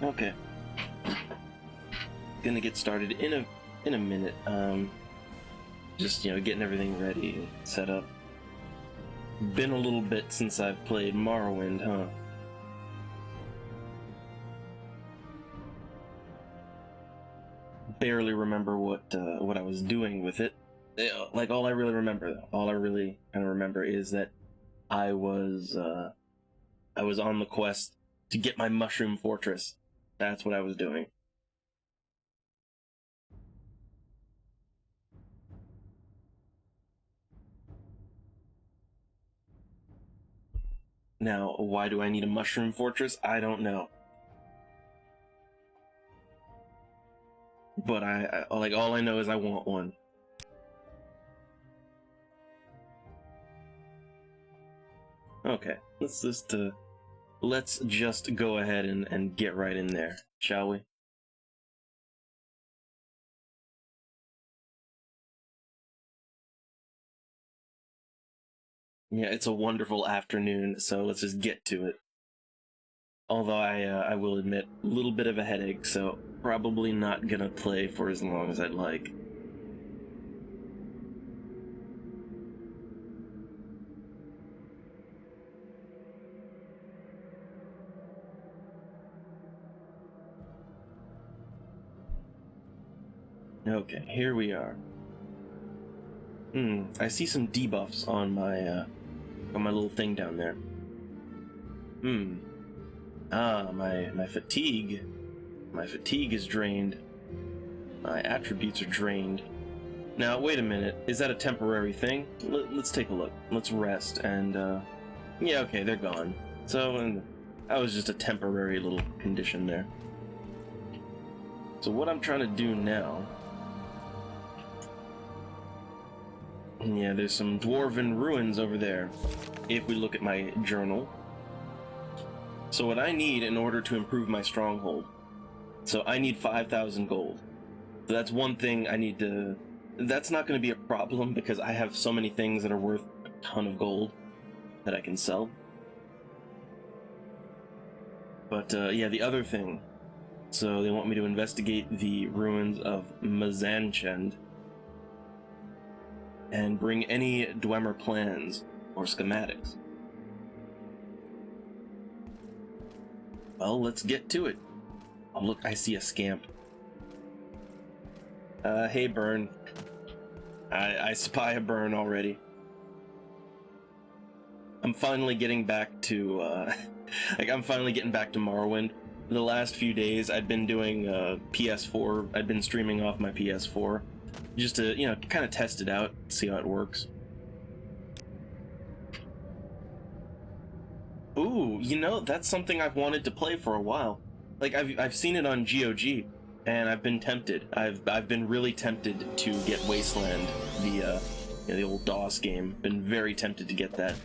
Okay. Gonna get started in a minute. Just getting everything ready and set up. Been a little bit since I've played Morrowind, huh? Barely remember what I was doing with it. Like all I really kind of remember is that I was on the quest to get my mushroom fortress. That's what I was doing. Now, why do I need a mushroom fortress? I don't know. But I like all I know is I want one. Okay, let's just go ahead and get right in there, shall we? Yeah, it's a wonderful afternoon, so let's just get to it. Although I will admit, a little bit of a headache, so probably not gonna play for as long as I'd like. Okay, here we are. I see some debuffs on my little thing down there. My fatigue. My fatigue is drained. My attributes are drained. Now, wait a minute. Is that a temporary thing? Let's take a look. Let's rest, and, yeah, okay, they're gone. So, that was just a temporary little condition there. So what I'm trying to do now... Yeah, there's some dwarven ruins over there, if we look at my journal. So what I need in order to improve my stronghold... So I need 5,000 gold. So that's one thing I need to... That's not going to be a problem because I have so many things that are worth a ton of gold that I can sell. But yeah, the other thing. So they want me to investigate the ruins of Mazanchend and bring any Dwemer plans or schematics. Well, let's get to it. Oh, look, I see a scamp. Hey, Burn. I spy a Burn already. I'm finally getting back to, I'm finally getting back to Morrowind. The last few days, I've been doing, PS4. I've been streaming off my PS4. Just to, kind of test it out, see how it works. Ooh, that's something I've wanted to play for a while. Like, I've seen it on GOG, and I've been tempted. I've been really tempted to get Wasteland, the old DOS game. Been very tempted to get that.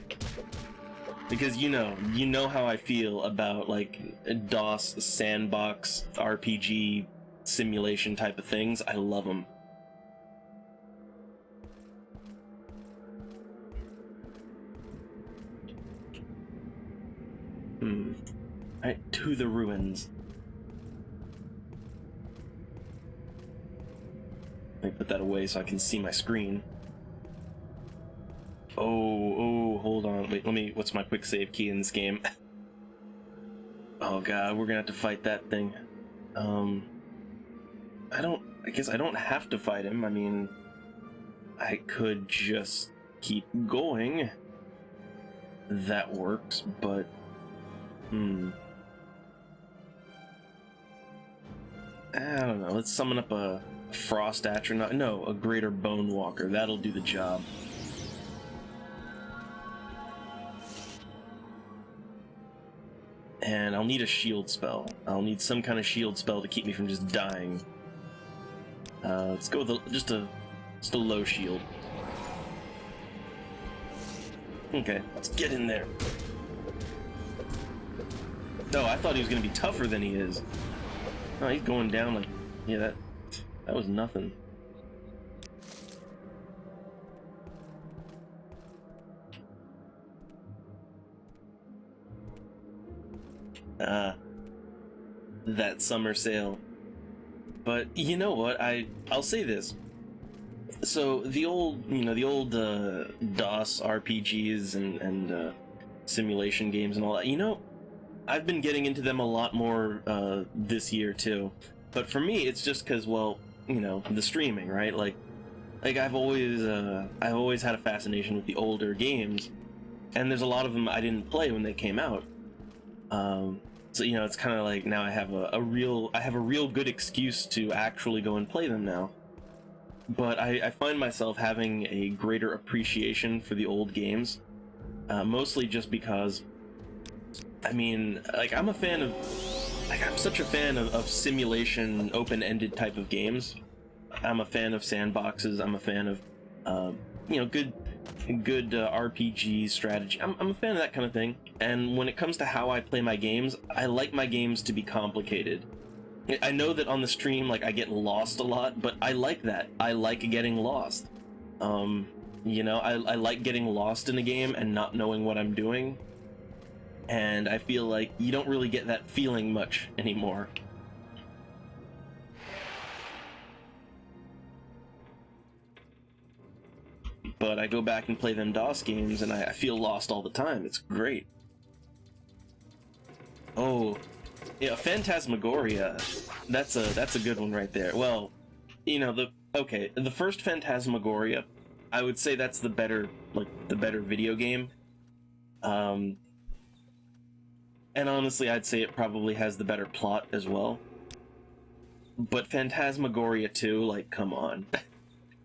Because you know how I feel about, like, DOS sandbox RPG simulation type of things. I love them. Alright, to the ruins. Let me put that away so I can see my screen. Oh, hold on. Wait, what's my quick save key in this game? Oh god, we're gonna have to fight that thing. I guess I don't have to fight him. I mean, I could just keep going. That works, but... I don't know, let's summon up a Frost Atronach. No, a Greater Bone Walker. That'll do the job. And I'll need a shield spell. I'll need some kind of shield spell to keep me from just dying. Let's go with just a low shield. Okay, let's get in there. No, I thought he was gonna be tougher than he is. Oh, he's going down like... Yeah, that was nothing. that summer sale. But you know what? I'll say this. So the old, the old DOS RPGs and simulation games and all that. I've been getting into them a lot more this year too. But for me, it's just because, well, the streaming, right? Like I've always had a fascination with the older games, and there's a lot of them I didn't play when they came out. So it's kind of like now I have a real good excuse to actually go and play them now. But I find myself having a greater appreciation for the old games, mostly just because, I'm a fan of, I'm such a fan of simulation, open-ended type of games. I'm a fan of sandboxes. I'm a fan of, good RPG strategy. I'm a fan of that kind of thing. And when it comes to how I play my games, I like my games to be complicated. I know that on the stream, I get lost a lot, but I like that. I like getting lost. I like getting lost in a game and not knowing what I'm doing. And I feel like you don't really get that feeling much anymore. But I go back and play them DOS games and I feel lost all the time. It's great. Oh, yeah, Phantasmagoria. That's a good one right there. Well, the first Phantasmagoria, I would say that's the better video game. And honestly, I'd say it probably has the better plot as well. But Phantasmagoria 2, come on.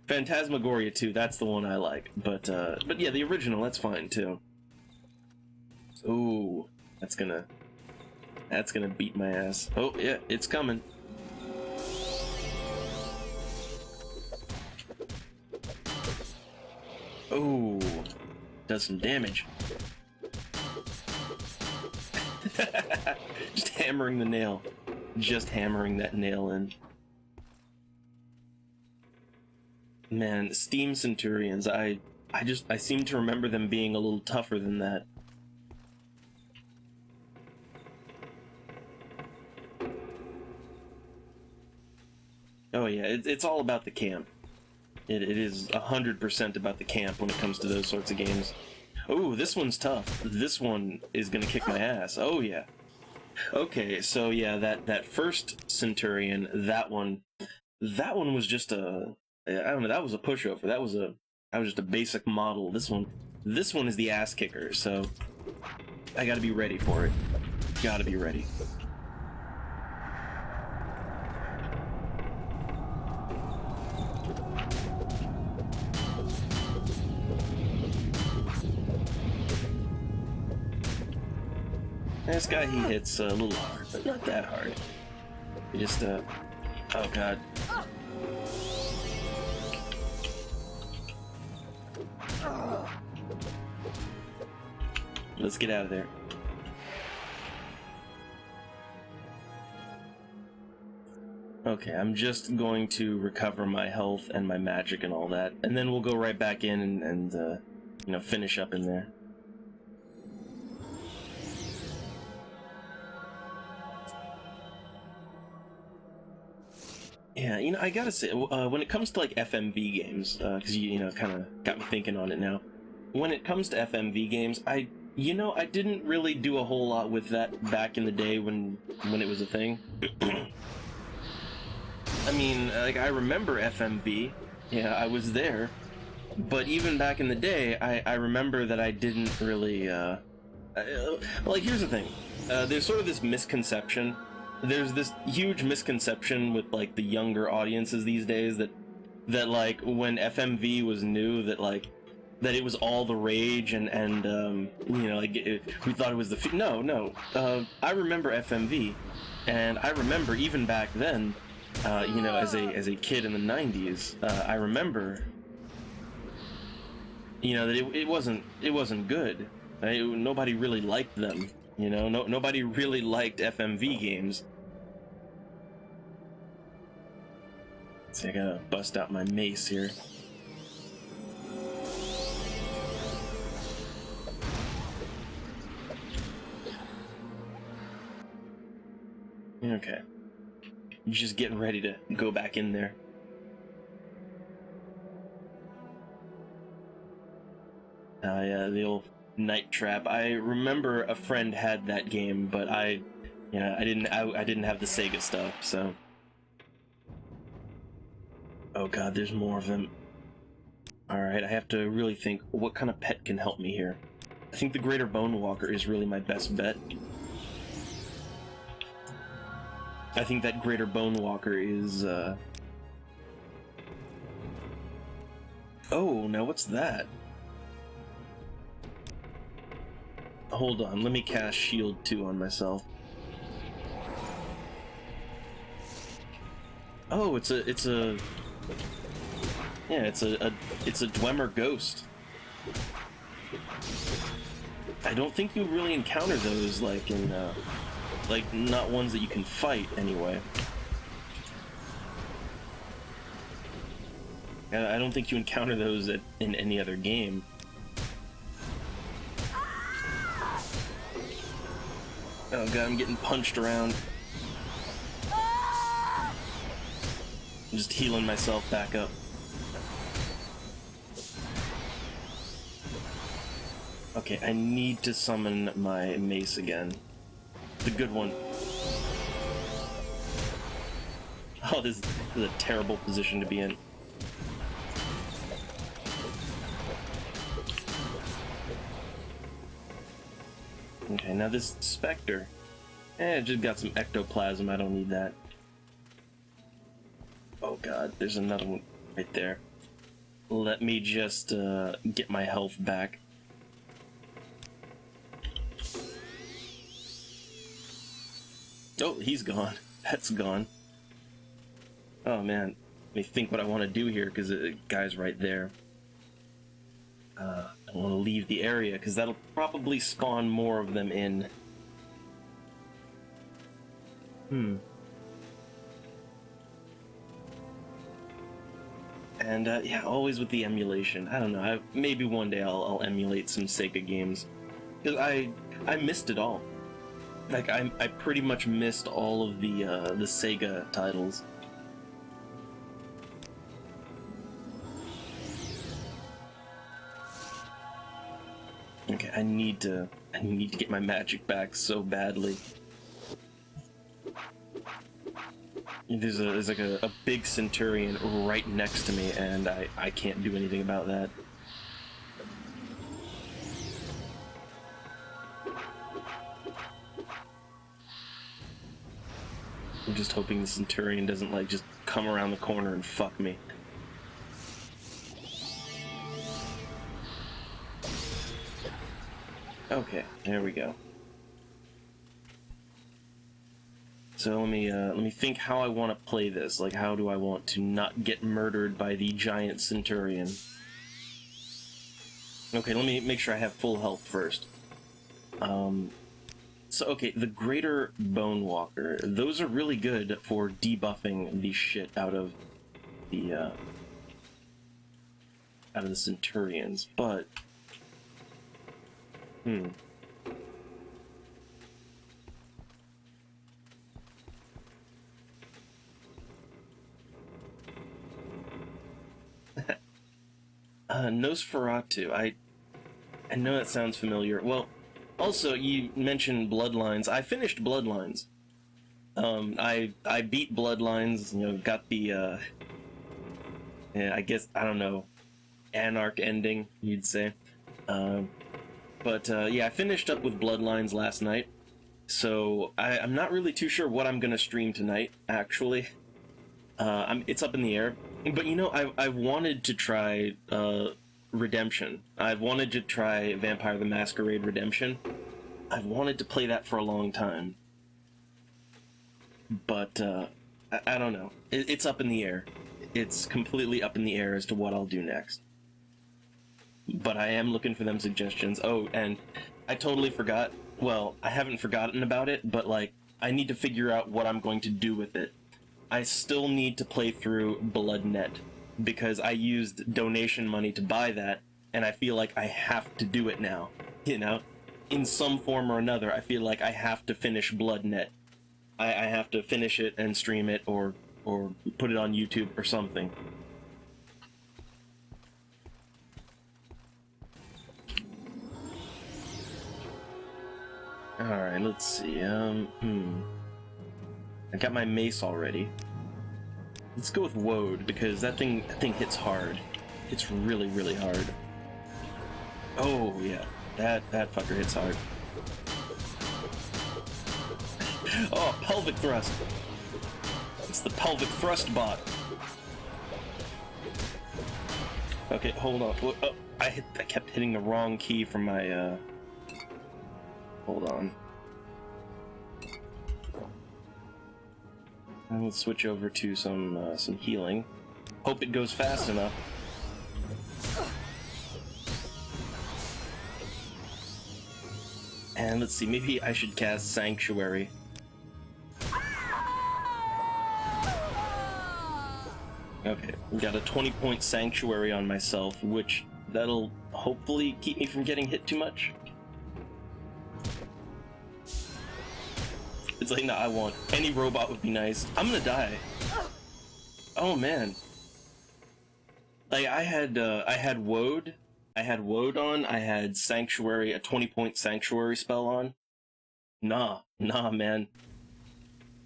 Phantasmagoria 2, that's the one I like. But yeah, the original, that's fine too. Ooh, that's gonna beat my ass. Oh yeah, it's coming. Oh, does some damage. Just hammering the nail. Just hammering that nail in. Man, Steam Centurions, I seem to remember them being a little tougher than that. Oh yeah, it's all about the camp. It is 100% about the camp when it comes to those sorts of games. Oh, this one's tough. This one is gonna kick my ass. Oh yeah. Okay, so yeah, that first Centurion, that one was just I don't know, that was a pushover. That was just a basic model. This one is the ass kicker, so I gotta be ready for it. Gotta be ready. This guy, he hits a little hard, but not that hard. He just, oh god. Let's get out of there. Okay, I'm just going to recover my health and my magic and all that, and then we'll go right back in and finish up in there. Yeah, I gotta say, when it comes to FMV games, because you kind of got me thinking on it now. When it comes to FMV games, I didn't really do a whole lot with that back in the day when it was a thing. I remember FMV. Yeah, I was there. But even back in the day, I remember that I didn't really. Here's the thing. There's sort of this misconception. There's this huge misconception with the younger audiences these days that when FMV was new, that it was all the rage and we thought it was the no. I remember FMV, and I remember even back then, as a kid in the 90s, I remember that it wasn't good. Nobody really liked them. Nobody really liked FMV games. So I gotta bust out my mace here. Okay. Just getting ready to go back in there. Yeah, the old Night Trap. I remember a friend had that game, but I didn't have the Sega stuff, so. Oh god, there's more of them. Alright, I have to really think what kind of pet can help me here. I think the Greater Bone Walker is really my best bet. I think that Greater Bone Walker is, Oh, now what's that? Hold on, let me cast Shield 2 on myself. Oh, it's a Dwemer Ghost. I don't think you really encounter those, like, in, like, not ones that you can fight, anyway. I don't think you encounter those in any other game. Oh god, I'm getting punched around. I'm just healing myself back up. Okay, I need to summon my mace again. The good one. Oh, this is a terrible position to be in. Okay, now this Spectre. Just got some ectoplasm, I don't need that. Oh god, there's another one right there. Let me just get my health back. Oh, he's gone. That's gone. Oh man, let me think what I want to do here, because the guy's right there. I don't want to leave the area, because that'll probably spawn more of them in. And yeah, always with the emulation. I don't know. Maybe one day I'll emulate some Sega games, because I missed it all. Like I pretty much missed all of the Sega titles. Okay, I need to get my magic back so badly. There's like a big centurion right next to me, and I can't do anything about that. I'm just hoping the centurion doesn't like just come around the corner and fuck me. Okay, there we go. So let me think how I want to play this. Like, how do I want to not get murdered by the giant centurion? Okay, let me make sure I have full health first. So okay, the Greater Bone Walker. Those are really good for debuffing the shit out of the centurions, but Nosferatu. I know that sounds familiar. Well, also you mentioned Bloodlines. I finished Bloodlines. I beat Bloodlines. You know, got the yeah, I guess, I don't know, Anarch ending, you'd say. But yeah, I finished up with Bloodlines last night, so I'm not really too sure what I'm gonna stream tonight, actually. It's up in the air. But you know, I've wanted to try Redemption. I've wanted to try Vampire the Masquerade Redemption. I've wanted to play that for a long time. But I don't know. It's up in the air. It's completely up in the air as to what I'll do next. But I am looking for them suggestions. Oh, and I totally forgot. Well, I haven't forgotten about it, but like, I need to figure out what I'm going to do with it. I still need to play through BloodNet, because I used donation money to buy that, and I feel like I have to do it now, you know? In some form or another, I feel like I have to finish BloodNet. I have to finish it and stream it, or put it on YouTube or something. Alright, let's see. I got my mace already. Let's go with Woad, because that thing hits hard. It's really, really hard. Oh yeah, that fucker hits hard. Oh, pelvic thrust. It's the pelvic thrust bot. Okay, hold on. Oh, I kept hitting the wrong key from my hold on. And let's switch over to some healing. Hope it goes fast enough. And let's see, maybe I should cast Sanctuary. Okay, we got a 20-point Sanctuary on myself, which that'll hopefully keep me from getting hit too much. It's like, nah, I want any robot would be nice. I'm gonna die. Oh man. Like I had Woad. I had Woad on, I had Sanctuary, a 20-point Sanctuary spell on. Nah, man.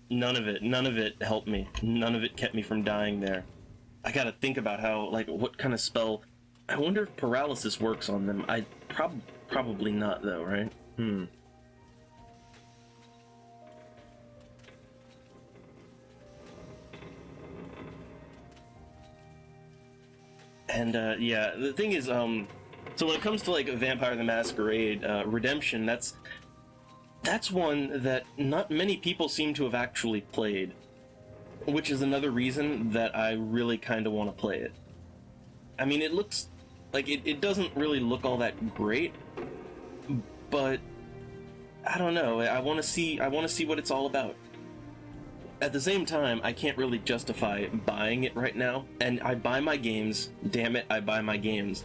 None of it helped me. None of it kept me from dying there. I gotta think about how, like, what kind of spell... I wonder if paralysis works on them. Probably not, though, right? And, yeah, the thing is, so when it comes to, like, Vampire the Masquerade, Redemption, that's one that not many people seem to have actually played. Which is another reason that I really kind of want to play it. I mean, it looks... like, it doesn't really look all that great, but... I don't know, I want to see what it's all about. At the same time, I can't really justify buying it right now, and I buy my games, damn it, I buy my games.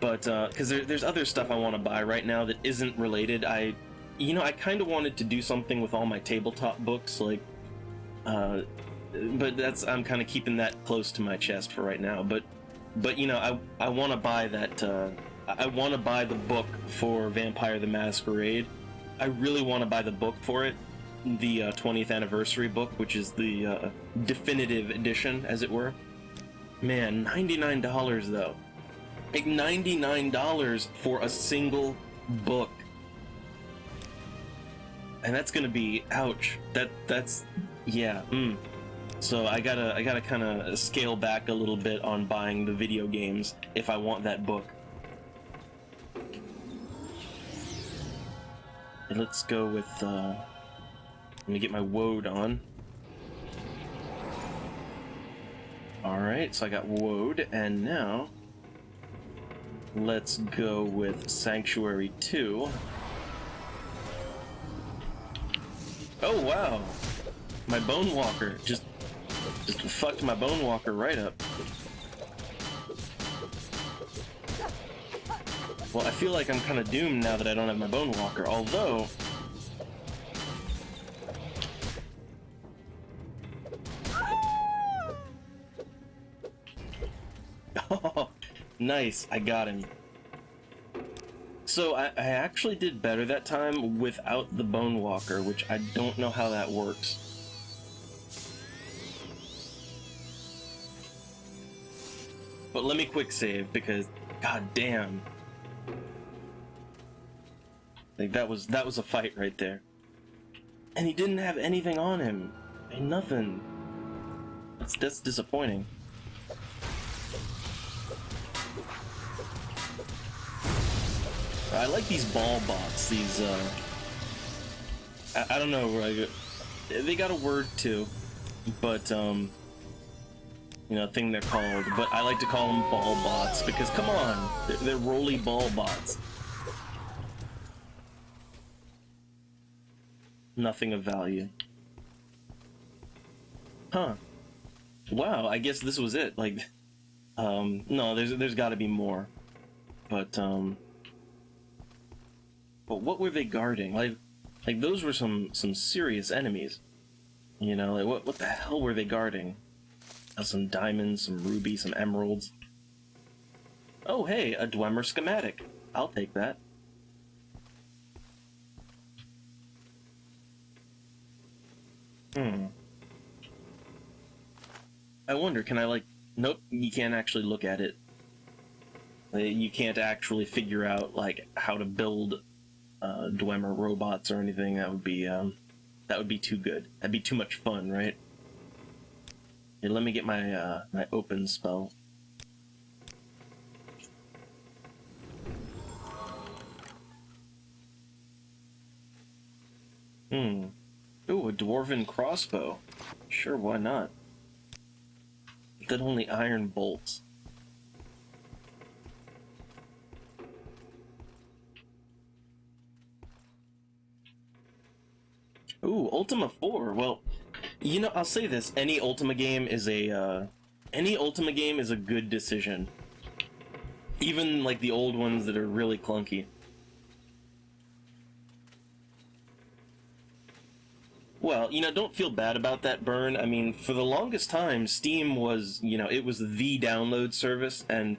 But, because there's other stuff I want to buy right now that isn't related. I kind of wanted to do something with all my tabletop books, like, but I'm kind of keeping that close to my chest for right now. But you know, I want to buy that, I want to buy the book for Vampire the Masquerade. I really want to buy the book for it. The 20th anniversary book, which is the definitive edition, as it were. Man, $99 though. Like $99 for a single book. And that's gonna be, ouch. That's yeah. So I gotta kind of scale back a little bit on buying the video games if I want that book. And let's go with let me get my Woad on. Alright, so I got Woad, and now let's go with Sanctuary 2. Oh wow! My Bone Walker just fucked my Bone Walker right up. Well, I feel like I'm kind of doomed now that I don't have my Bone Walker, although... Oh, nice, I got him. So I actually did better that time without the Bone Walker, which I don't know how that works. But let me quick save, because god damn. Like that was a fight right there. And he didn't have anything on him. Nothing. That's disappointing. I like these ball bots, these, I don't know, like, they got a word too, but, you know, a thing they're called, but I like to call them ball bots, because, come on, they're roly ball bots. Nothing of value. Huh. Wow, I guess this was it, like, no, there's gotta be more, but what were they guarding? Like, Like, those were some serious enemies. You know, like, what the hell were they guarding? Some diamonds, some rubies, some emeralds. Oh, hey, a Dwemer schematic. I'll take that. I wonder, can I, like... Nope, you can't actually look at it. You can't actually figure out, like, how to build Dwemer robots or anything. That would be too good. That'd be too much fun, right? Here, let me get my my open spell. Ooh, a dwarven crossbow. Sure, why not? That only iron bolts. Ooh, Ultima 4. Well, you know, I'll say this: any Ultima game is a good decision. Even like the old ones that are really clunky. Well, you know, don't feel bad about that, Burn. I mean, for the longest time, Steam was, you know, it was the download service, and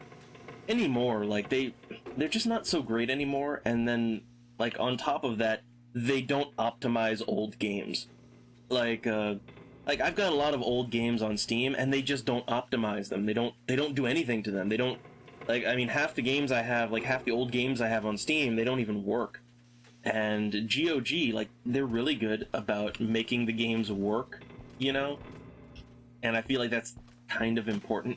anymore, like, they're just not so great anymore, and then, like, on top of that, they don't optimize old games. Like, I've got a lot of old games on Steam, and they just don't optimize them. They don't do anything to them. They don't, like, I mean, half the old games I have on Steam, they don't even work. And GOG, like, they're really good about making the games work, you know? And I feel like that's kind of important.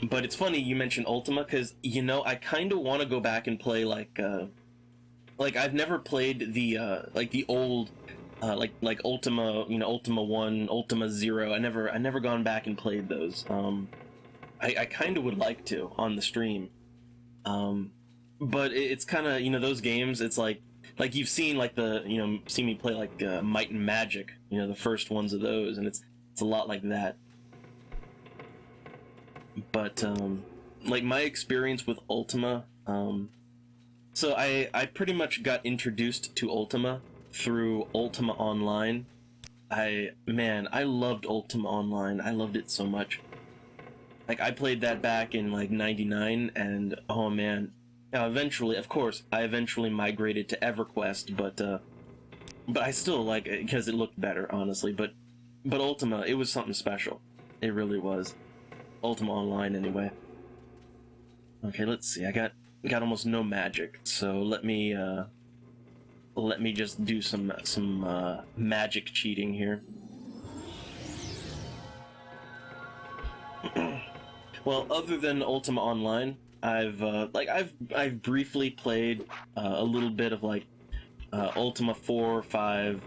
But it's funny you mentioned Ultima, because, you know, I kind of want to go back and play, like, I've never played the old, like Ultima, you know, Ultima 1, Ultima 0. I never gone back and played those. I kind of would like to on the stream. But it's kind of, you know, those games, it's like you've seen, like, seen me play, like, Might and Magic, you know, the first ones of those, and it's a lot like that. But, like, my experience with Ultima, so I pretty much got introduced to Ultima through Ultima Online. I loved Ultima Online. I loved it so much. Like, I played that back in, like, 99, and, oh man. Now, eventually, of course, I eventually migrated to EverQuest, but I still like it because it looked better, honestly. But Ultima, it was something special. It really was. Ultima Online, anyway. Okay, let's see. I got almost no magic, so let me just do some magic cheating here. Well, other than Ultima Online, I've briefly played a little bit of, like, Ultima 4, 5,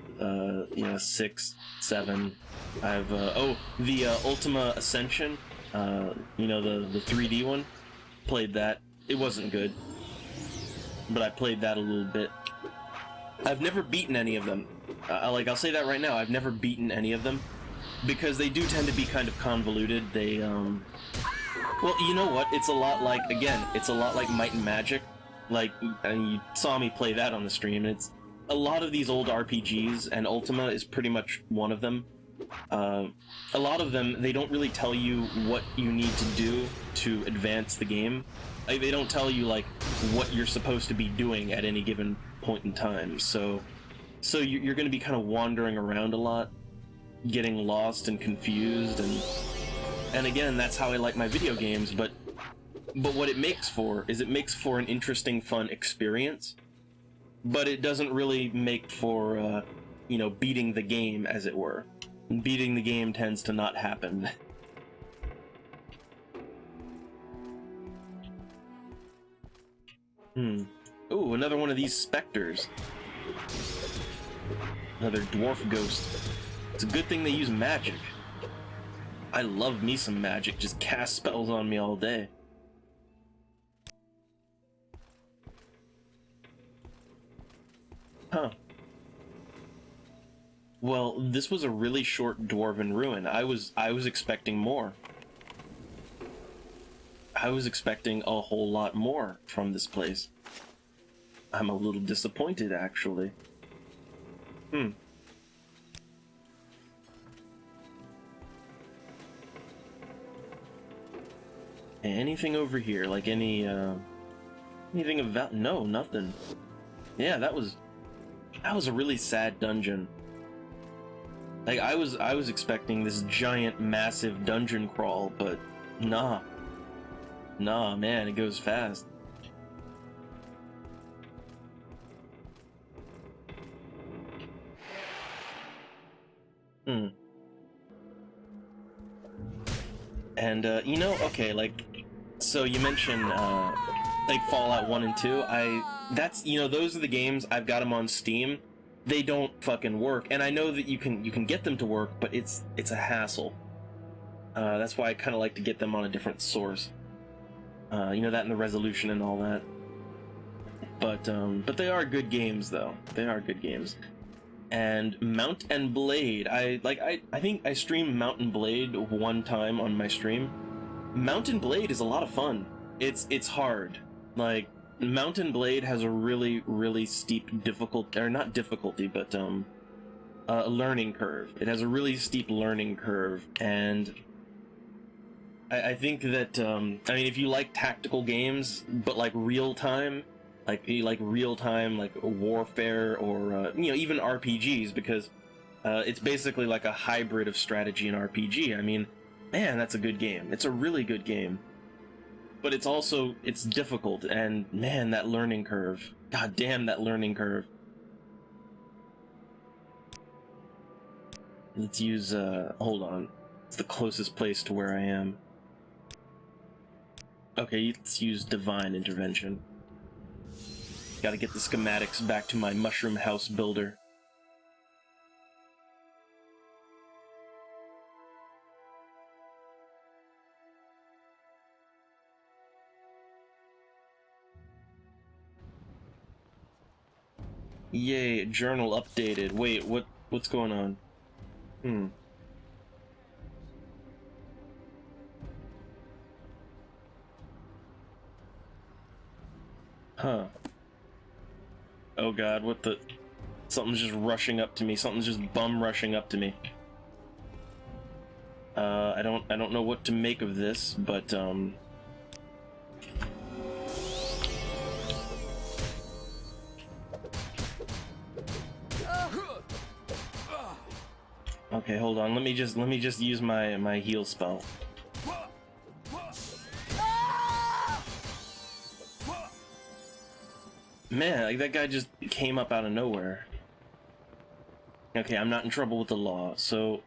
6, 7. The Ultima Ascension, you know, the 3D one. Played that. It wasn't good, but I played that a little bit. I've never beaten any of them. I'll say that right now. I've never beaten any of them because they do tend to be kind of convoluted. Well, you know what? It's a lot like Might and Magic. Like, and you saw me play that on the stream. It's a lot of these old RPGs, and Ultima is pretty much one of them. A lot of them, they don't really tell you what you need to do to advance the game. Like, they don't tell you, like, what you're supposed to be doing at any given point in time. So you're going to be kind of wandering around a lot, getting lost and confused, and again, that's how I like my video games, but what it makes for is an interesting, fun experience, but it doesn't really make for, you know, beating the game, as it were. Beating the game tends to not happen. Ooh, another one of these specters. Another dwarf ghost. It's a good thing they use magic. I love me some magic, just cast spells on me all day. Huh. Well, this was a really short dwarven ruin. I was expecting more. I was expecting a whole lot more from this place. I'm a little disappointed, actually. Anything over here? Like anything about? No, nothing. Yeah, that was a really sad dungeon. Like I was expecting this giant, massive dungeon crawl, but nah, man, it goes fast. And you know, okay, like, so you mentioned like Fallout 1 and 2. That's, you know, those are the games, I've got them on Steam. They don't fucking work, and I know that you can get them to work, but it's a hassle. That's why I kind of like to get them on a different source. You know, that and the resolution and all that. But they are good games, though. They are good games. And Mount and Blade, I think I streamed Mount and Blade one time on my stream. Mount and Blade is a lot of fun. It's hard. Like, Mount and Blade has a really steep difficulty, or not difficulty, but a learning curve. It has a really steep learning curve, and I think that I mean, if you like tactical games, but like real time, like you like real time, like warfare, or you know, even RPGs, because it's basically like a hybrid of strategy and RPG. I mean, man, that's a good game. It's a really good game. But it's also, it's difficult, and man, that learning curve. God damn, that learning curve. Let's use, hold on. It's the closest place to where I am. Okay, let's use Divine Intervention. Gotta get the schematics back to my mushroom house builder. Yay, journal updated. Wait, what's going on? Huh. Oh god, what the... Something's just rushing up to me. Something's just bum rushing up to me. I don't know what to make of this, but, okay, hold on. Let me just use my heal spell. Man, like, that guy just came up out of nowhere. Okay, I'm not in trouble with the law, so...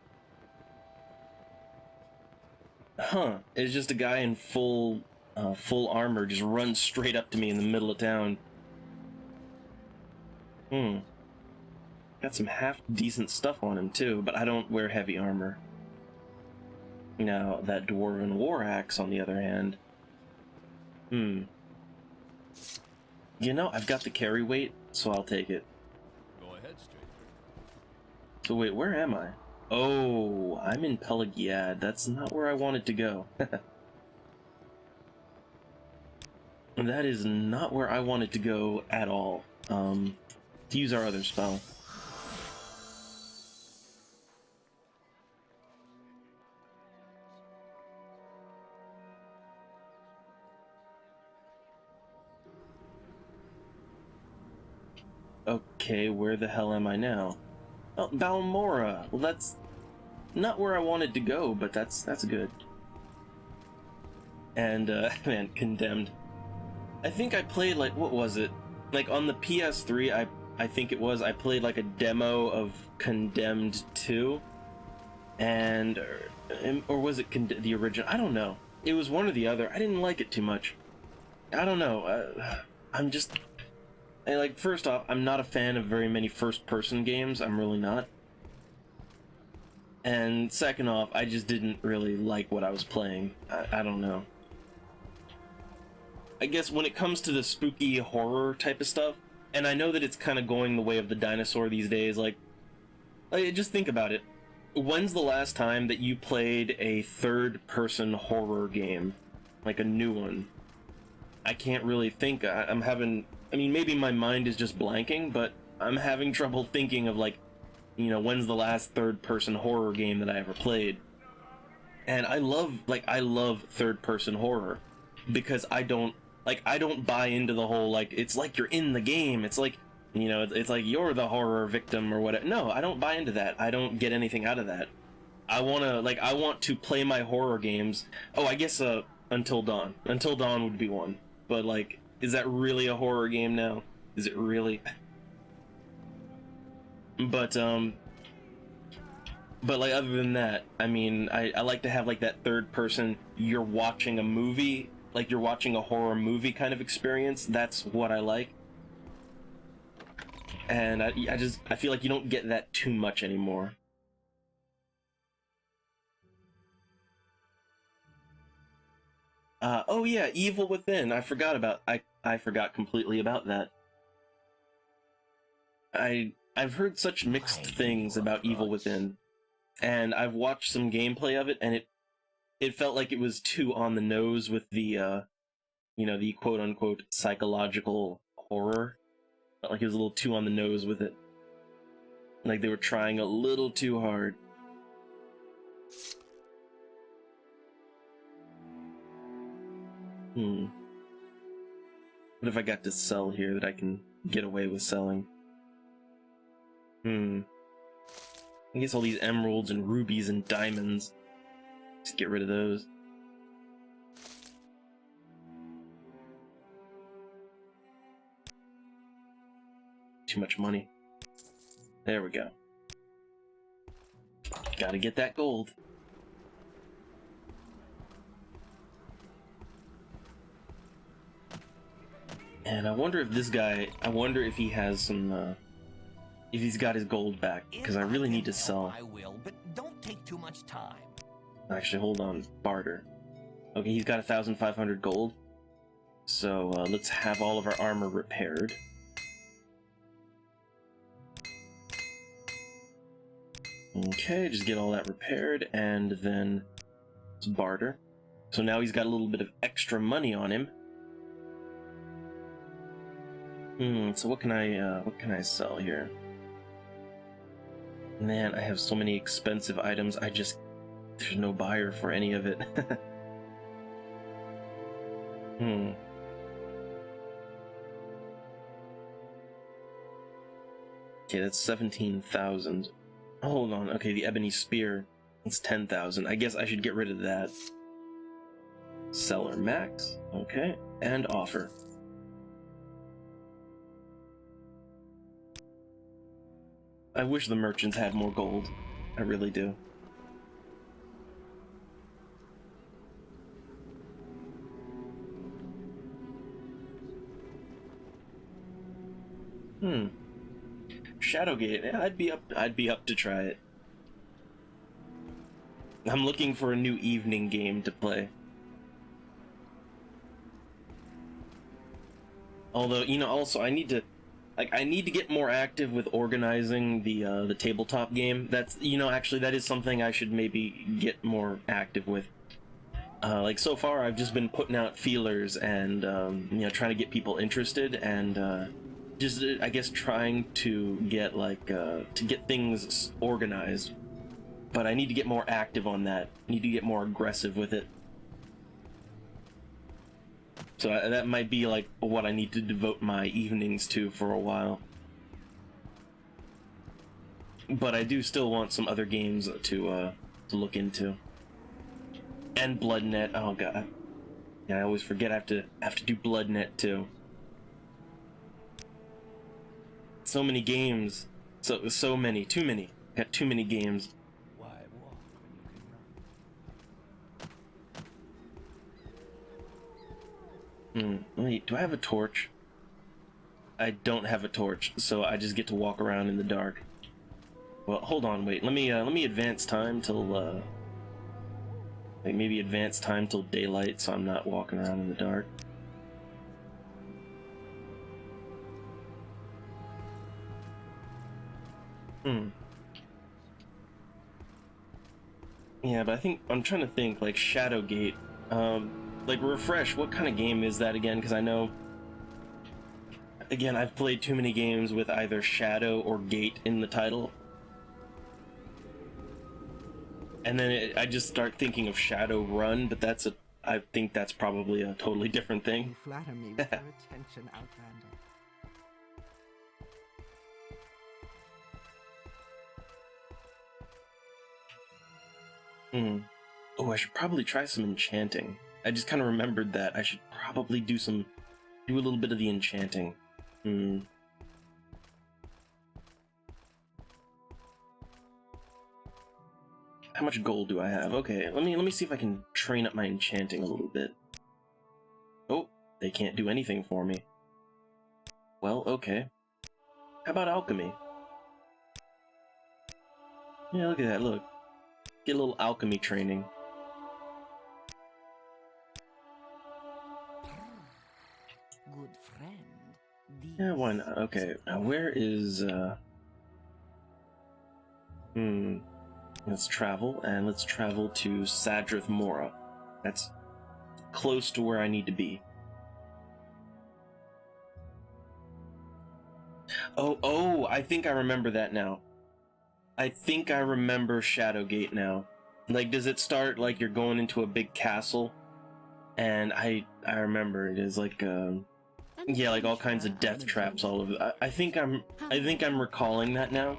Huh, it's just a guy in full armor just runs straight up to me in the middle of town. Got some half-decent stuff on him, too, but I don't wear heavy armor. Now, that Dwarven War Axe, on the other hand... You know, I've got the carry weight, so I'll take it. Go ahead, stranger. So wait, where am I? Oh, I'm in Pelagiad. That's not where I wanted to go. That is not where I wanted to go at all. To use our other spell. Okay, where the hell am I now? Oh, Balmora. Well, that's not where I wanted to go, but that's good. And, man, Condemned. I think I played, like, what was it? Like, on the PS3, I think it was, I played, like, a demo of Condemned 2. And, or was it the original? I don't know. It was one or the other. I didn't like it too much. I don't know. I'm just... And, like, first off, I'm not a fan of very many first-person games. I'm really not. And second off, I just didn't really like what I was playing. I don't know. I guess when it comes to the spooky horror type of stuff, and I know that it's kind of going the way of the dinosaur these days, like, just think about it. When's the last time that you played a third-person horror game? Like a new one? I can't really think. I'm having I mean, maybe my mind is just blanking, but I'm having trouble thinking of, like, you know, when's the last third-person horror game that I ever played. And I love third-person horror, because I don't buy into the whole, like, it's like you're in the game, it's like, you know, it's like you're the horror victim or whatever. No, I don't buy into that. I don't get anything out of that. I want to play my horror games. Oh, I guess, Until Dawn. Until Dawn would be one. But, like, is that really a horror game now? Is it really? But like, other than that, I mean, I like to have, like, that third person, you're watching a movie, like you're watching a horror movie kind of experience. That's what I like. And I feel like you don't get that too much anymore. Oh yeah, Evil Within. I forgot completely about that. I've heard such mixed things about Evil Within, and I've watched some gameplay of it, and it felt like it was too on the nose with the you know, the quote unquote psychological horror. Felt like it was a little too on the nose with it. Like they were trying a little too hard. What if I got to sell here that I can get away with selling? I guess all these emeralds and rubies and diamonds. Just get rid of those. Too much money. There we go. Gotta get that gold. And I wonder if this guy, if he has some, if he's got his gold back, because I really need to sell. I will, but don't take too much time. Actually, hold on. Barter. Okay, he's got 1,500 gold. So, let's have all of our armor repaired. Okay, just get all that repaired, and then let's barter. So now he's got a little bit of extra money on him. So what can I sell here? Man, I have so many expensive items, there's no buyer for any of it. Okay, that's 17,000. Hold on, okay, the ebony spear, it's 10,000. I guess I should get rid of that. Seller max, okay, and offer. I wish the merchants had more gold. I really do. Shadowgate. Yeah, I'd be up to try it. I'm looking for a new evening game to play. Although, you know, also I need to get more active with organizing the tabletop game. That's, you know, actually that is something I should maybe get more active with. Like so far I've just been putting out feelers and you know, trying to get people interested and just I guess trying to get to get things organized. But I need to get more active on that. I need to get more aggressive with it. So that might be like what I need to devote my evenings to for a while. But I do still want some other games to look into. And BloodNet. Oh god. Yeah, I always forget I have to do BloodNet too. So many games. So many. Too many. Got too many games. Why walk when you can run? Wait, do I have a torch? I don't have a torch, so I just get to walk around in the dark. Well, hold on, wait. Let me advance time till like maybe advance time till daylight, so I'm not walking around in the dark. Yeah, but I think I'm trying to think like Shadowgate. Like refresh. What kind of game is that again? Because I know again, I've played too many games with either Shadow or Gate in the title. And then I just start thinking of Shadowrun, but I think that's probably a totally different thing. You flatter me with your attention, Outlander. Oh, I should probably try some enchanting. I just kind of remembered that I should probably do a little bit of the enchanting. How much gold do I have? Okay, let me see if I can train up my enchanting a little bit. Oh, they can't do anything for me. Well, okay. How about alchemy? Yeah, look at that, look. Get a little alchemy training. Good friend. Yeah, why not? Okay, now where is, Let's travel, and let's travel to Sadrith Mora. That's close to where I need to be. Oh, I think I remember that now. I think I remember Shadowgate now. Like, does it start like you're going into a big castle? And I remember it is like, yeah, like all kinds of death traps all over. I think I'm recalling that now.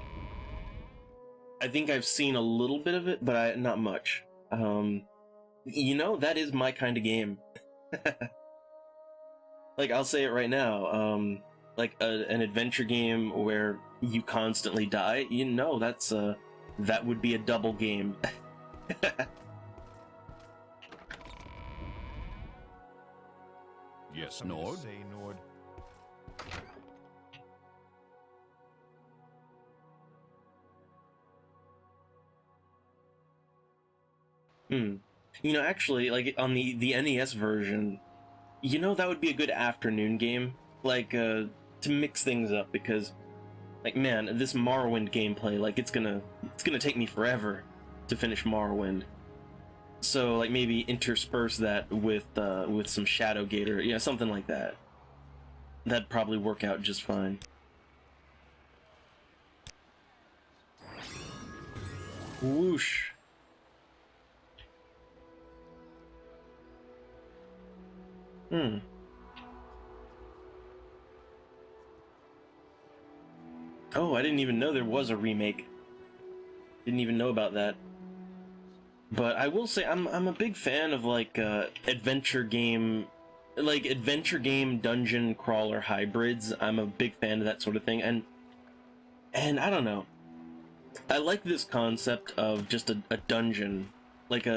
I think I've seen a little bit of it, but not much. You know, that is my kind of game. Like, I'll say it right now. Like an adventure game where you constantly die, you know, that would be a double game. Yes, Nord? Say, Nord. You know, actually, like on the NES version, you know, that would be a good afternoon game, like to mix things up, because, like, man, this Morrowind gameplay, like, it's gonna take me forever to finish Morrowind. So, like, maybe intersperse that with some Shadowgate or, yeah, something like that. That'd probably work out just fine. Whoosh. Oh, I didn't even know there was a remake. Didn't even know about that. But I will say I'm a big fan of like adventure game dungeon crawler hybrids. I'm a big fan of that sort of thing, and I don't know. I like this concept of just a dungeon, like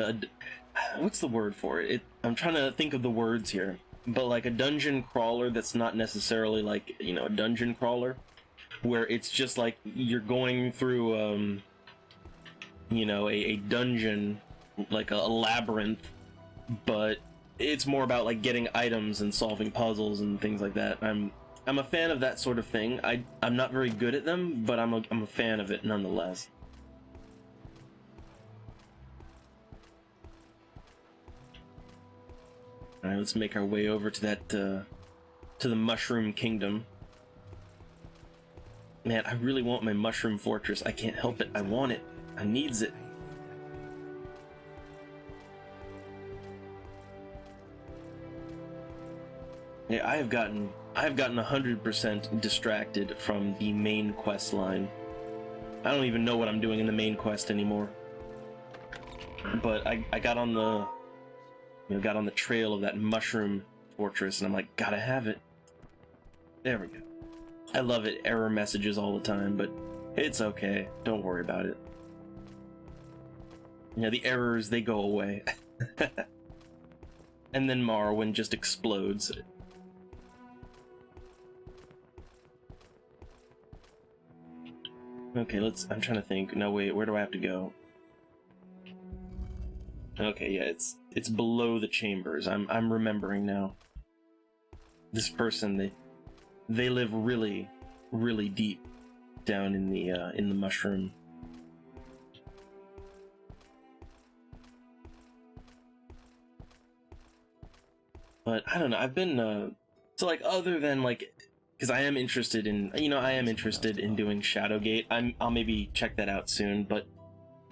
what's the word for it? I'm trying to think of the words here, but like a dungeon crawler that's not necessarily like, you know, a dungeon crawler, where it's just like you're going through you know, a dungeon, like a labyrinth, but it's more about like getting items and solving puzzles and things like that. I'm a fan of that sort of thing. I'm not very good at them, but I'm a fan of it nonetheless. All right, let's make our way over to that to the Mushroom Kingdom. Man, I really want my Mushroom Fortress. I can't help it. I want it. I needs it. Yeah, I have gotten 100% distracted from the main quest line. I don't even know what I'm doing in the main quest anymore. But I got on the, you know, got on the trail of that Mushroom Fortress, and I'm like, gotta have it. There we go. I love it. Error messages all the time, but it's okay. Don't worry about it. You know, the errors, they go away. And then Morrowind just explodes. Okay, I'm trying to think. No, wait, where do I have to go? Okay, yeah, it's below the chambers. I'm remembering now. This person, they live really, really deep down in the mushroom. But I don't know. I've been so like, other than like because I am interested in, I am interested in doing Shadowgate. I'll maybe check that out soon, but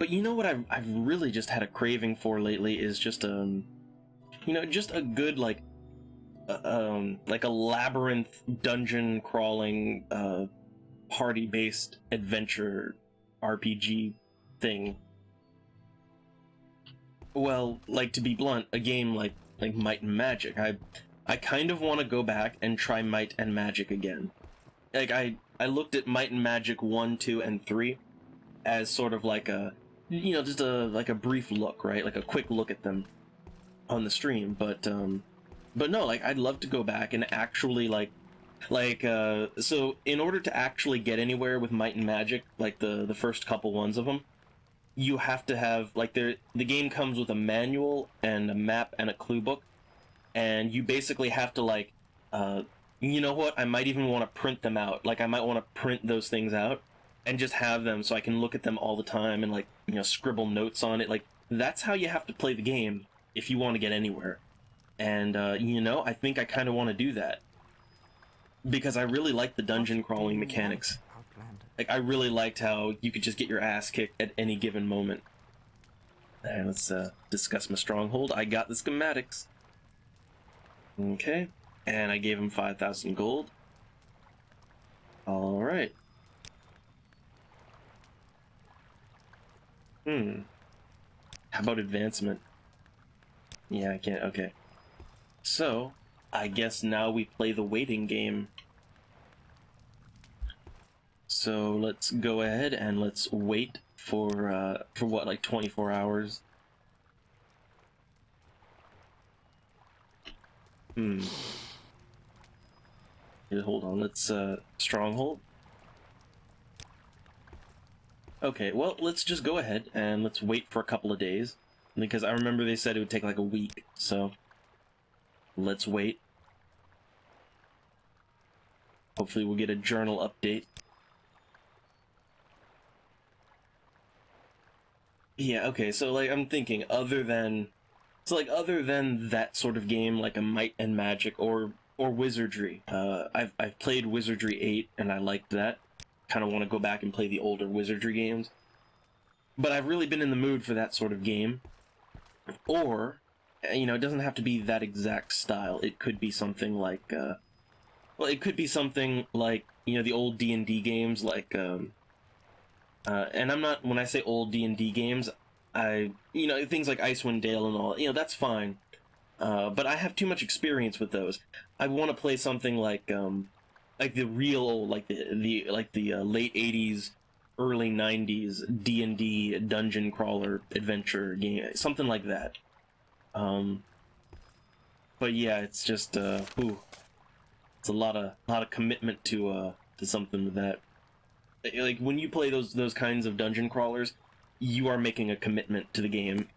you know what I've really just had a craving for lately is just just a good like a labyrinth dungeon crawling party based adventure RPG thing. Well, like, to be blunt, a game like Might and Magic. I kind of want to go back and try Might and Magic again. Like, I looked at Might and Magic 1, 2, and 3 as sort of like a, just a brief look, right? Like a quick look at them on the stream, but no, like, I'd love to go back and actually so in order to actually get anywhere with Might and Magic, like the first couple ones of them, you have to have, like, the game comes with a manual and a map and a clue book, and you basically have to, like, you know what, I might even want to print them out. Like, I might want to print those things out and just have them so I can look at them all the time and, like, scribble notes on it. Like, that's how you have to play the game if you want to get anywhere. And, I think I kind of want to do that. Because I really like the dungeon crawling mechanics. Like, I really liked how you could just get your ass kicked at any given moment. And let's discuss my stronghold. I got the schematics. Okay. And I gave him 5,000 gold. Alright. How about advancement? Yeah, I can't. Okay. So, I guess now we play the waiting game. So let's go ahead and let's wait for what, like 24 hours? Here, hold on, let's stronghold. Okay, well, let's just go ahead and let's wait for a couple of days, because I remember they said it would take like a week, so let's wait. Hopefully we'll get a journal update. Yeah, okay, so, like, I'm thinking, other than that sort of game, like a Might and Magic or Wizardry, I've played Wizardry 8, and I liked that. Kind of want to go back and play the older Wizardry games. But I've really been in the mood for that sort of game. Or, it doesn't have to be that exact style. It could be something like, it could be something like, the old D&D games, like, and I'm not, when I say old D&D games, things like Icewind Dale and all, that's fine. But I have too much experience with those. I want to play something like the real old, like the late 80s, early 90s D&D dungeon crawler adventure game, something like that. But yeah, it's just, it's a lot of commitment to something with that. Like, when you play those kinds of dungeon crawlers, you are making a commitment to the game.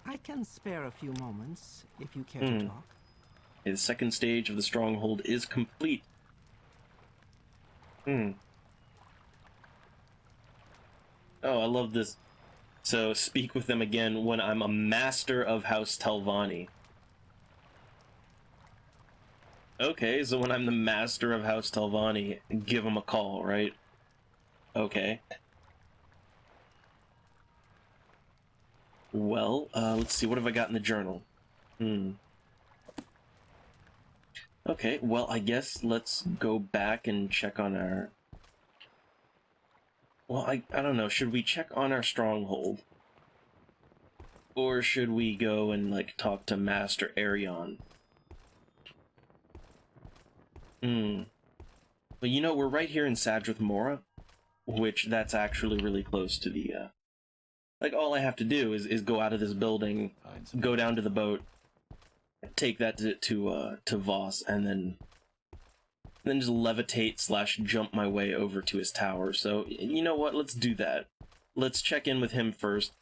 I can spare a few moments if you care to talk. Okay, the second stage of the stronghold is complete. Oh, I love this. So, speak with them again when I'm a master of House Telvanni. Okay, so when I'm the master of House Telvanni, give him a call, right? Okay. Well, let's see, what have I got in the journal? Okay, well, I guess let's go back and check on our... Well, I don't know, should we check on our stronghold? Or should we go and, like, talk to Master Arion? But we're right here in Sadrith Mora, which that's actually really close to the, like, all I have to do is go out of this building, go down to the boat, take that to Voss, and then just levitate / jump my way over to his tower. So, you know what, let's do that. Let's check in with him first,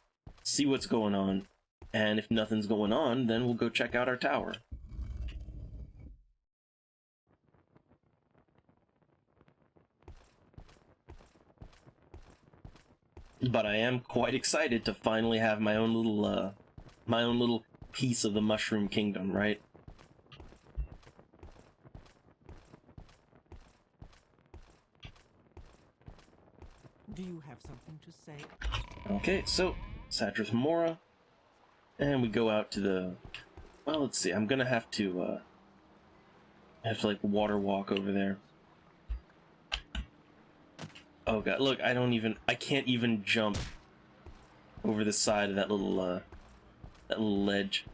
see what's going on, and if nothing's going on, then we'll go check out our tower. But I am quite excited to finally have my own little piece of the Mushroom Kingdom, right? have something to say. Okay, so Sadrith Mora, and we go out to the. Well, let's see. I'm gonna have to like water walk over there. Oh god, look! I can't even jump over the side of that little ledge.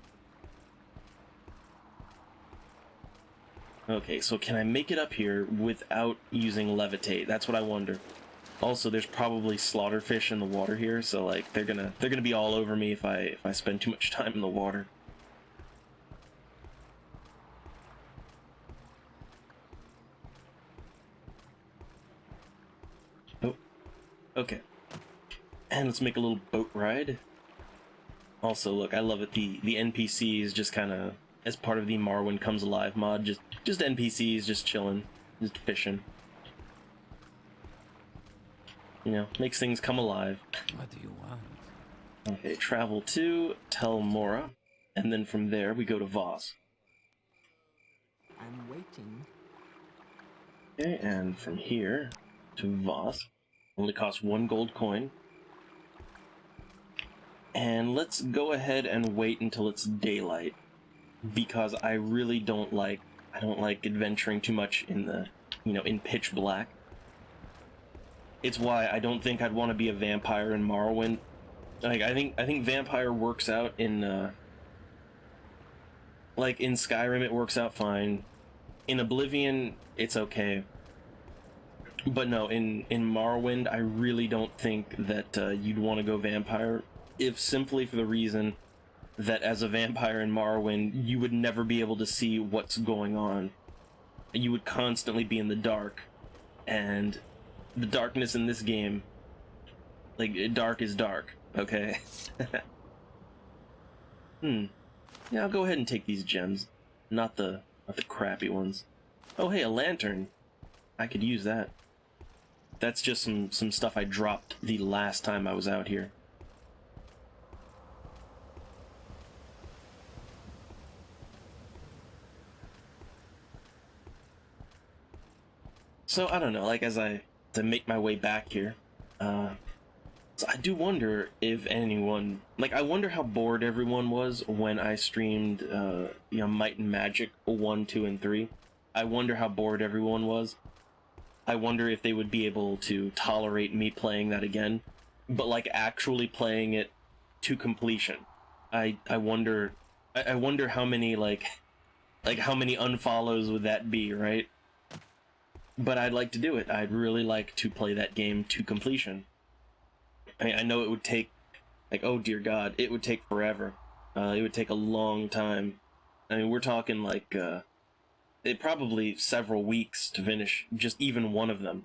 Okay, so can I make it up here without using levitate? That's what I wonder. Also, there's probably slaughterfish in the water here, so like they're gonna be all over me if I spend too much time in the water. Oh, okay. And let's make a little boat ride. Also, look, I love it. The NPCs just kind of, as part of the Morrowind Comes Alive mod, just NPCs just chilling, just fishing. You know, makes things come alive. What do you want? Okay, travel to Tel Mora, and then from there we go to Voss. I'm waiting. Okay, and from here to Voss, only costs 1 gold coin. And let's go ahead and wait until it's daylight, because I really don't like adventuring too much in the, in pitch black. It's why I don't think I'd want to be a vampire in Morrowind. Like I think vampire works out in like in Skyrim it works out fine. In Oblivion it's okay. But no, in Morrowind I really don't think that you'd want to go vampire, if simply for the reason that as a vampire in Morrowind you would never be able to see what's going on. You would constantly be in the dark, and the darkness in this game, like, dark is dark, okay? Yeah, I'll go ahead and take these gems. Not the crappy ones. Oh hey, a lantern. I could use that. That's just some stuff I dropped the last time I was out here. So I don't know, like as I make my way back here, so I do wonder if anyone, like I wonder how bored everyone was when I streamed, Might and Magic 1, 2, and 3. I wonder how bored everyone was. I wonder if they would be able to tolerate me playing that again, but like actually playing it to completion. I wonder how many like how many unfollows would that be, right? But I'd like to do it. I'd really like to play that game to completion. I know it would take, like, oh dear God, it would take forever. It would take a long time. I mean, we're talking like, it probably several weeks to finish just even one of them.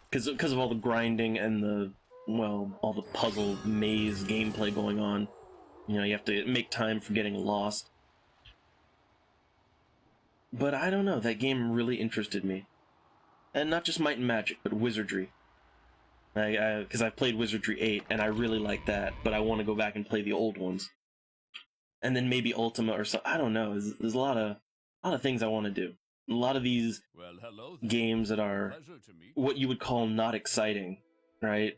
Because of all the grinding and all the puzzle maze gameplay going on. You have to make time for getting lost. But I don't know, that game really interested me. And not just Might and Magic, but Wizardry. Because I've played Wizardry 8, and I really like that, but I want to go back and play the old ones. And then maybe Ultima or something. I don't know, there's a lot of things I want to do. A lot of these games that are what you would call not exciting, right?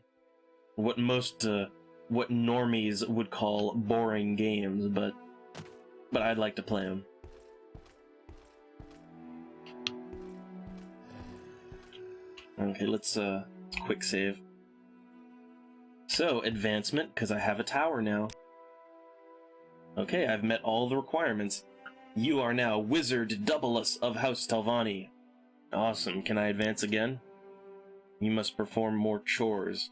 What what normies would call boring games, but I'd like to play them. Okay, let's quick save. So, advancement, because I have a tower now. Okay, I've met all the requirements. You are now Wizard Doublus of House Telvanni. Awesome, can I advance again? You must perform more chores.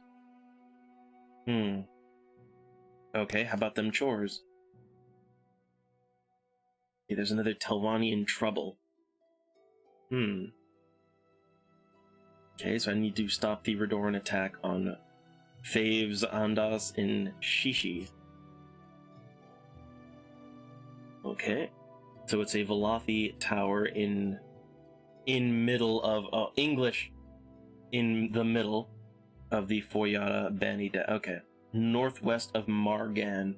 Okay, how about them chores? Okay, there's another Telvanni in trouble. Okay, so I need to stop the Redoran attack on Faves Andas in Shishi. Okay, so it's a Velothi tower in middle of English in the middle of the Foyata Bani. Okay, northwest of Margan.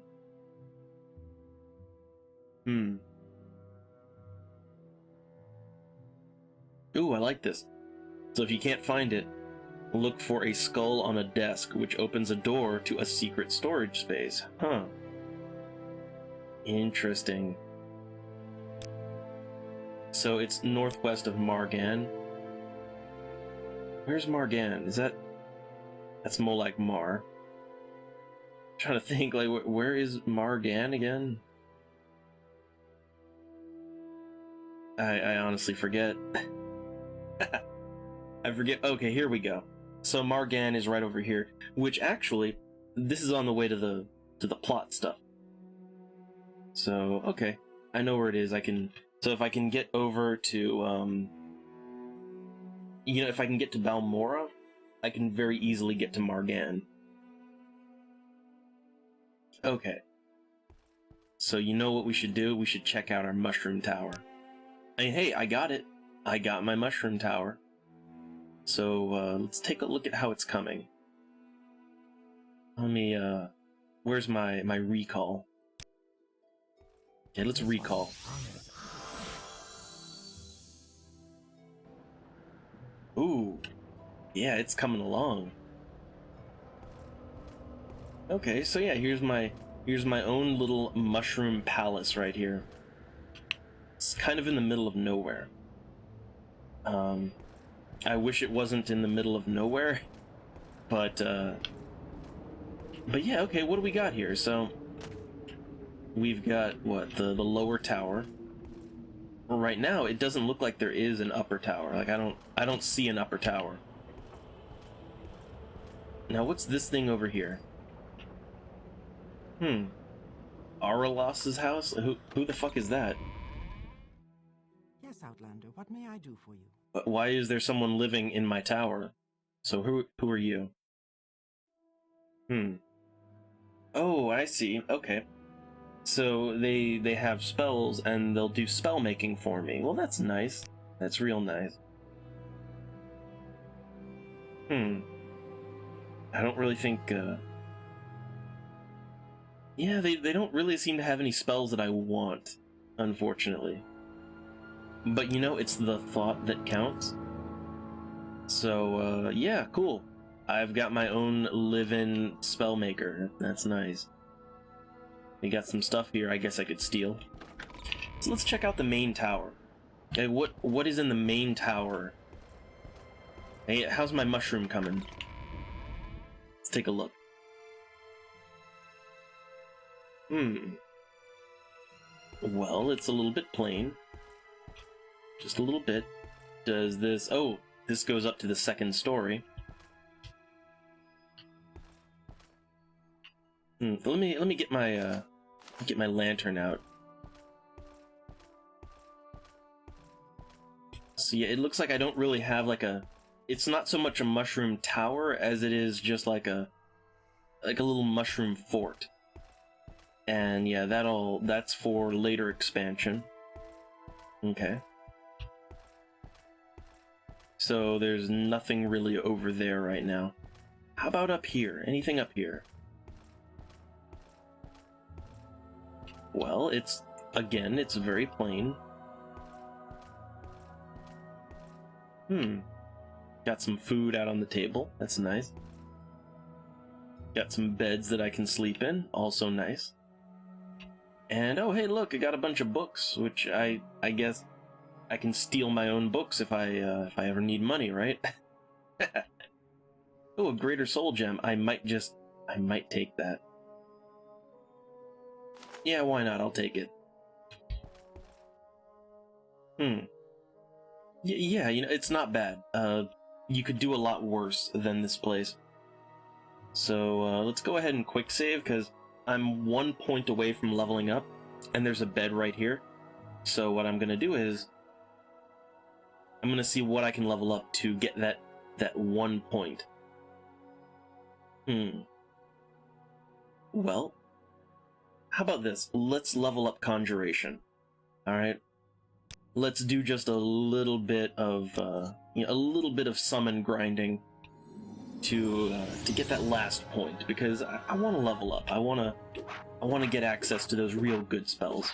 Ooh, I like this. So if you can't find it, Look for a skull on a desk, which opens a door to a secret storage space. Huh. Interesting. So it's northwest of Margan. Where's Margan? Is that... That's more like Mar. I'm trying to think, like, where is Margan again? I honestly forget. I forget. Okay, here we go. So Margan is right over here, which actually, this is on the way to the plot stuff. So, okay. I know where it is. So if I can get over to, if I can get to Balmora, I can very easily get to Margan. Okay. So you know what we should do? We should check out our mushroom tower. Hey, I got it. I got my mushroom tower. So, let's take a look at how it's coming. Let me, where's my recall? Okay, let's recall. Ooh. Yeah, it's coming along. Okay, so yeah, here's my own little mushroom palace right here. It's kind of in the middle of nowhere. I wish it wasn't in the middle of nowhere, but yeah, okay, what do we got here? So, we've got, what, the lower tower. Well, right now, it doesn't look like there is an upper tower. Like, I don't see an upper tower. Now, what's this thing over here? Aralos's house? Who the fuck is that? Yes, Outlander, what may I do for you? But why is there someone living in my tower? So who are you? Oh, I see. Okay. So they have spells and they'll do spell making for me. Well, that's nice. That's real nice. I don't really think yeah, they don't really seem to have any spells that I want, unfortunately. But it's the thought that counts. So, yeah, cool. I've got my own live-in spellmaker. That's nice. We got some stuff here I guess I could steal. So let's check out the main tower. Okay, what is in the main tower? Hey, how's my mushroom coming? Let's take a look. Well, it's a little bit plain. Just a little bit. Does this... Oh, this goes up to the second story. Let me get my lantern out. So yeah, it looks like I don't really have like a... It's not so much a mushroom tower as it is just like a little mushroom fort. And yeah, that's for later expansion. Okay. So there's nothing really over there right now. How about up here? Anything up here? Well, it's very plain. Got some food out on the table. That's nice. Got some beds that I can sleep in. Also nice. And oh, hey, look, I got a bunch of books, which I guess I can steal my own books if I ever need money, right? Oh, a Greater Soul Gem. I might take that. Yeah, why not? I'll take it. Yeah, it's not bad. You could do a lot worse than this place. So, let's go ahead and quick save, because I'm 1 point away from leveling up, and there's a bed right here. So what I'm gonna do is, I'm gonna see what I can level up to get that 1 point. Well, how about this? Let's level up Conjuration. Alright? Let's do just a little bit of, summon grinding to get that last point, because I want to level up. I want to get access to those real good spells,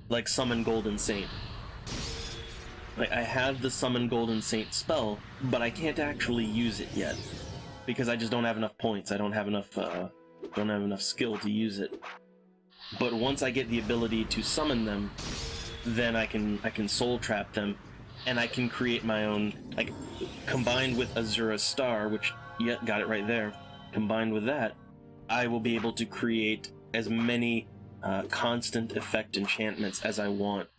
like Summon Golden Saint. Like, I have the Summon Golden Saint spell, but I can't actually use it yet. Because I just don't have enough points. I don't have enough skill to use it. But once I get the ability to summon them, then I can soul trap them, and I can create my own, like, combined with Azura's Star, which, yeah, got it right there. Combined with that, I will be able to create as many constant effect enchantments as I want,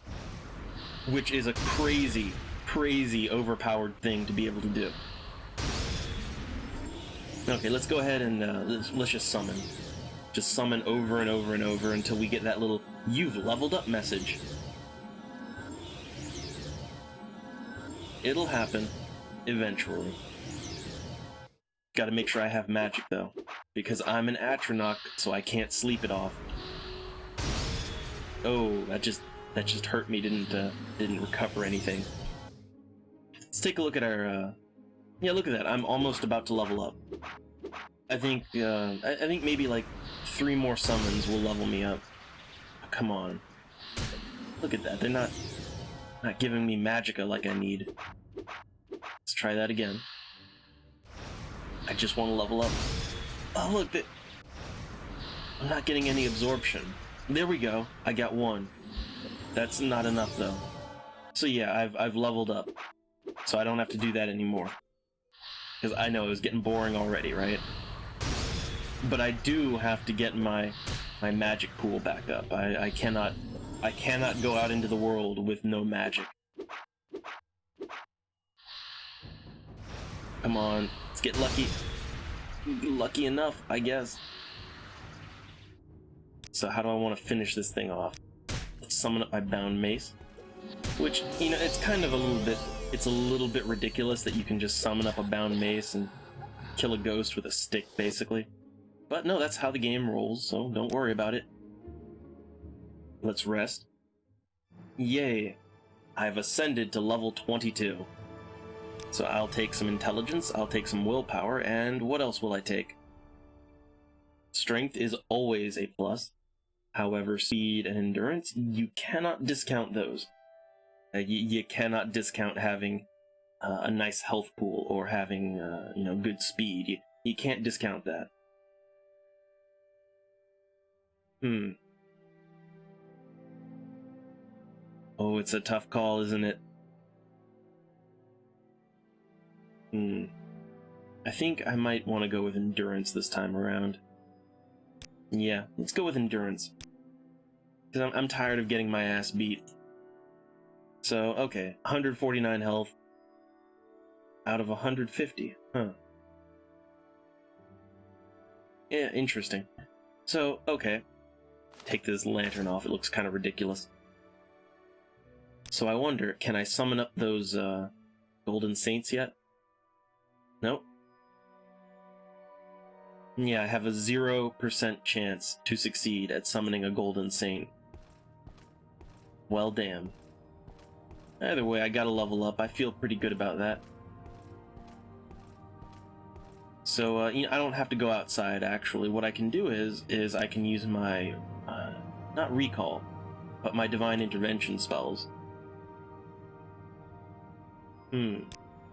which is a crazy, crazy overpowered thing to be able to do. Okay, let's go ahead and let's just summon. Just summon over and over and over until we get that little "you've leveled up" message. It'll happen eventually. Gotta make sure I have magic though, because I'm an Atronach, so I can't sleep it off. Oh, that just hurt me. Didn't recover anything. Let's take a look at our. Yeah, look at that. I'm almost about to level up. I think maybe like 3 more summons will level me up. Oh, come on. Look at that. They're not giving me magicka like I need. Let's try that again. I just want to level up. Oh, look, I'm not getting any absorption. There we go. I got 1. That's not enough though. So yeah, I've leveled up. So I don't have to do that anymore. Because I know it was getting boring already, right? But I do have to get my magic pool back up. I cannot go out into the world with no magic. Come on, let's get lucky. Lucky enough, I guess. So how do I want to finish this thing off? Let's summon up my bound mace. Which, you know, it's kind of a little bit ridiculous that you can just summon up a bound mace and kill a ghost with a stick, basically. But no, that's how the game rolls, so don't worry about it. Let's rest. Yay! I've ascended to level 22. So I'll take some intelligence, I'll take some willpower, and what else will I take? Strength is always a plus. However, speed and endurance, you cannot discount those. You cannot discount having a nice health pool or having, good speed. You can't discount that. Oh, it's a tough call, isn't it? I think I might want to go with endurance this time around. Yeah, let's go with endurance. Because I'm tired of getting my ass beat. So, okay, 149 health out of 150. Huh. Yeah, interesting. So, okay. Take this lantern off, it looks kind of ridiculous. So I wonder, can I summon up those golden saints yet? Nope. Yeah, I have a 0% chance to succeed at summoning a golden saint. Well, damn. Either way, I gotta level up. I feel pretty good about that. So, I don't have to go outside, actually. What I can do is I can use my, not recall, but my divine intervention spells.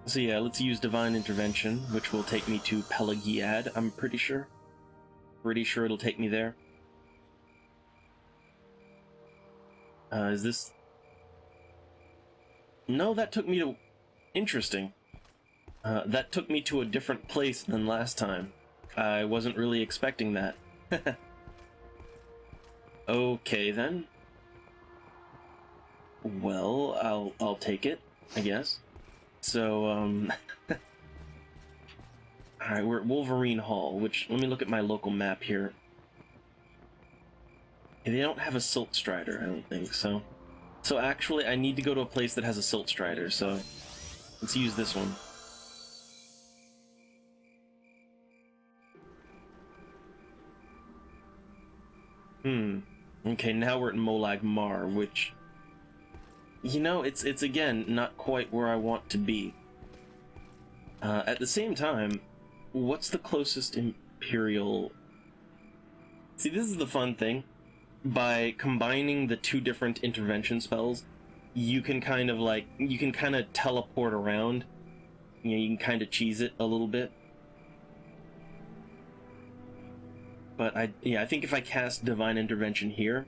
So yeah, let's use divine intervention, which will take me to Pelagiad, I'm pretty sure. Pretty sure it'll take me there. Is this... No, that took me to... Interesting. That took me to a different place than last time. I wasn't really expecting that. Okay, then. Well, I'll take it, I guess. So, alright, we're at Wolverine Hall, which, let me look at my local map here. They don't have a Silt Strider, I don't think, so... So actually, I need to go to a place that has a Silt Strider, so... Let's use this one. Okay, now we're at Molag Mar, which... it's again, not quite where I want to be. At the same time, what's the closest Imperial... See, this is the fun thing. By combining the 2 different intervention spells, you can kind of like, you can kind of teleport around. You know, you can kind of cheese it a little bit. But I think if I cast Divine Intervention here,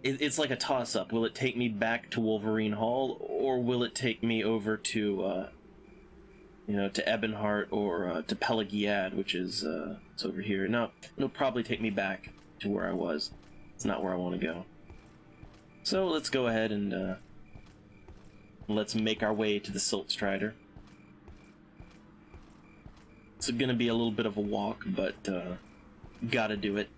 it's like a toss-up. Will it take me back to Wolverine Hall, or will it take me over to, you know, to Ebonheart or to Pelagiad, which is it's over here. No, it'll probably take me back to where I was. It's not where I want to go. So let's go ahead and let's make our way to the Silt Strider. It's gonna be a little bit of a walk, but gotta do it.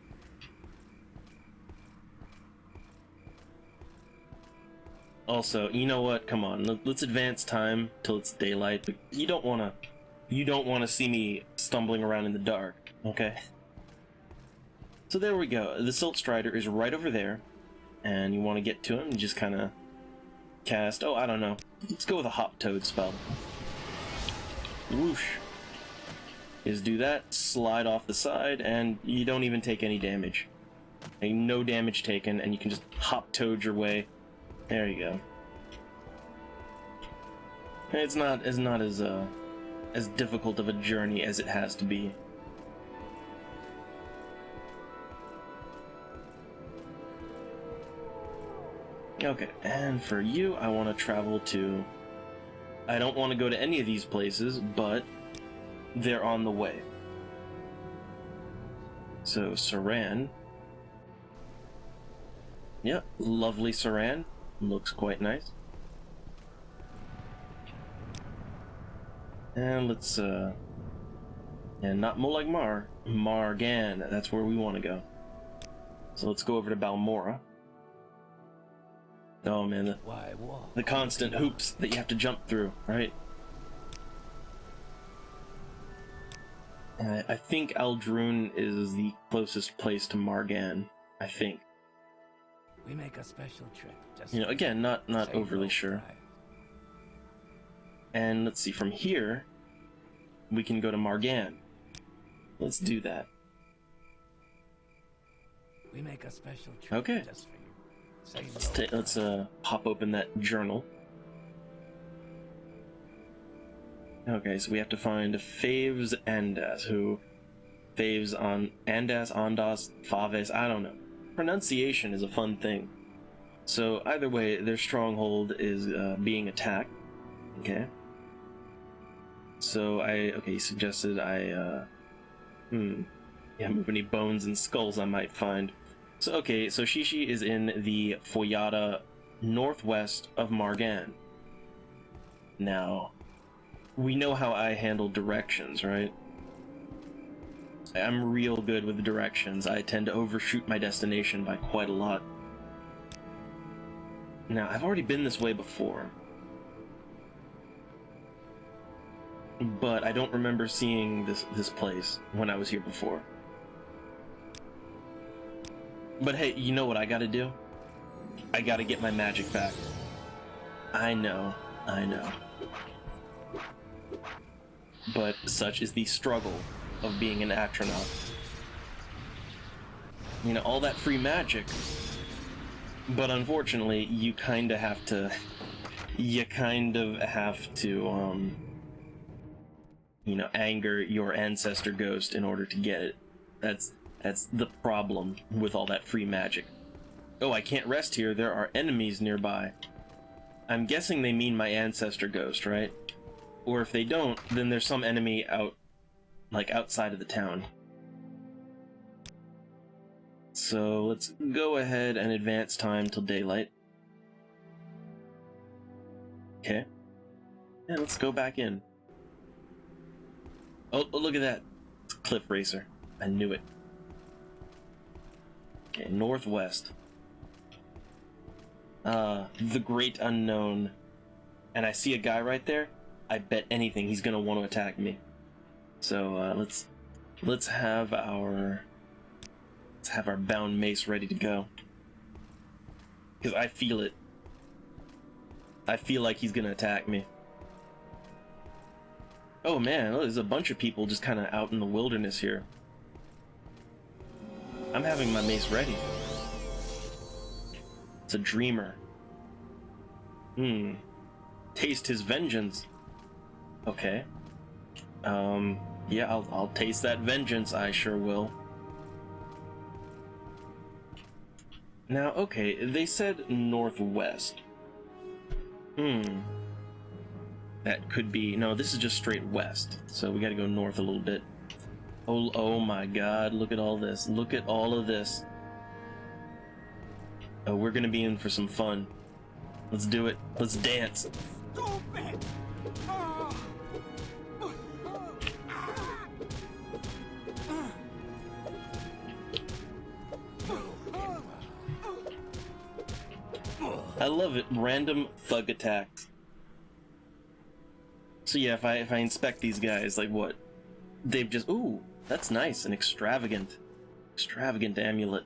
Also, you know what? Come on, let's advance time till it's daylight. But you don't wanna see me stumbling around in the dark, okay? So there we go. The Silt Strider is right over there, and you want to get to him. You just kind of cast. Oh, I don't know. Let's go with a Hop Toad spell. Whoosh. Is do that, slide off the side, and you don't even take any damage. Okay, no damage taken, and you can just Hop Toad your way. There you go. It's not as difficult of a journey as it has to be. Okay, and for you, I want to travel to... I don't want to go to any of these places, but they're on the way. So, Saran. Yep, lovely Saran. Looks quite nice. And let's, and not Molag Mar, Margan, that's where we want to go. So let's go over to Balmora. Oh man, the constant hoops that you have to jump through, right? I think Aldrune is the closest place to Margan, I think. We make a special trip. Just you know, again, not overly sure. And let's see, from here, we can go to Margan. Let's do that. We make a special trip. Okay. Just for you. Let's pop open that journal. Okay, so we have to find Faves Andas, who... Faves on... Andas, Ondas, Faves, I don't know. Pronunciation is a fun thing. So either way, their stronghold is being attacked. Okay. So he suggested yeah, move any bones and skulls I might find. So okay, so Shishi is in the Foyata northwest of Margan. Now, we know how I handle directions, right? I'm real good with directions. I tend to overshoot my destination by quite a lot. Now, I've already been this way before, but I don't remember seeing this place when I was here before. But hey, you know what I gotta do? I gotta get my magic back. I know. But such is the struggle of being an astronaut. You know, all that free magic, but unfortunately, you kind of have to, you know, anger your ancestor ghost in order to get it. That's the problem with all that free magic. Oh, I can't rest here. There are enemies nearby. I'm guessing they mean my ancestor ghost, right? Or if they don't, then there's some enemy outside of the town. So let's go ahead and advance time till daylight. Okay. And let's go back in. Oh, look at that. It's a cliff racer. I knew it. Okay, northwest. The Great Unknown. And I see a guy right there. I bet anything he's gonna want to attack me. So let's have our bound mace ready to go. Because I feel it. I feel like he's gonna attack me. Oh man, there's a bunch of people just kind of out in the wilderness here. I'm having my mace ready. It's a dreamer. Hmm. Taste his vengeance. Okay. Yeah, I'll taste that vengeance, I sure will. Now, okay, they said northwest. Hmm. That could be... No, this is just straight west, so we gotta go north a little bit. Oh my god, look at all this. Look at all of this. Oh, we're gonna be in for some fun. Let's do it. Let's dance. Stupid! I love it. Random thug attacks. So yeah, if I inspect these guys, like what? They've just... Ooh, that's nice. An extravagant amulet.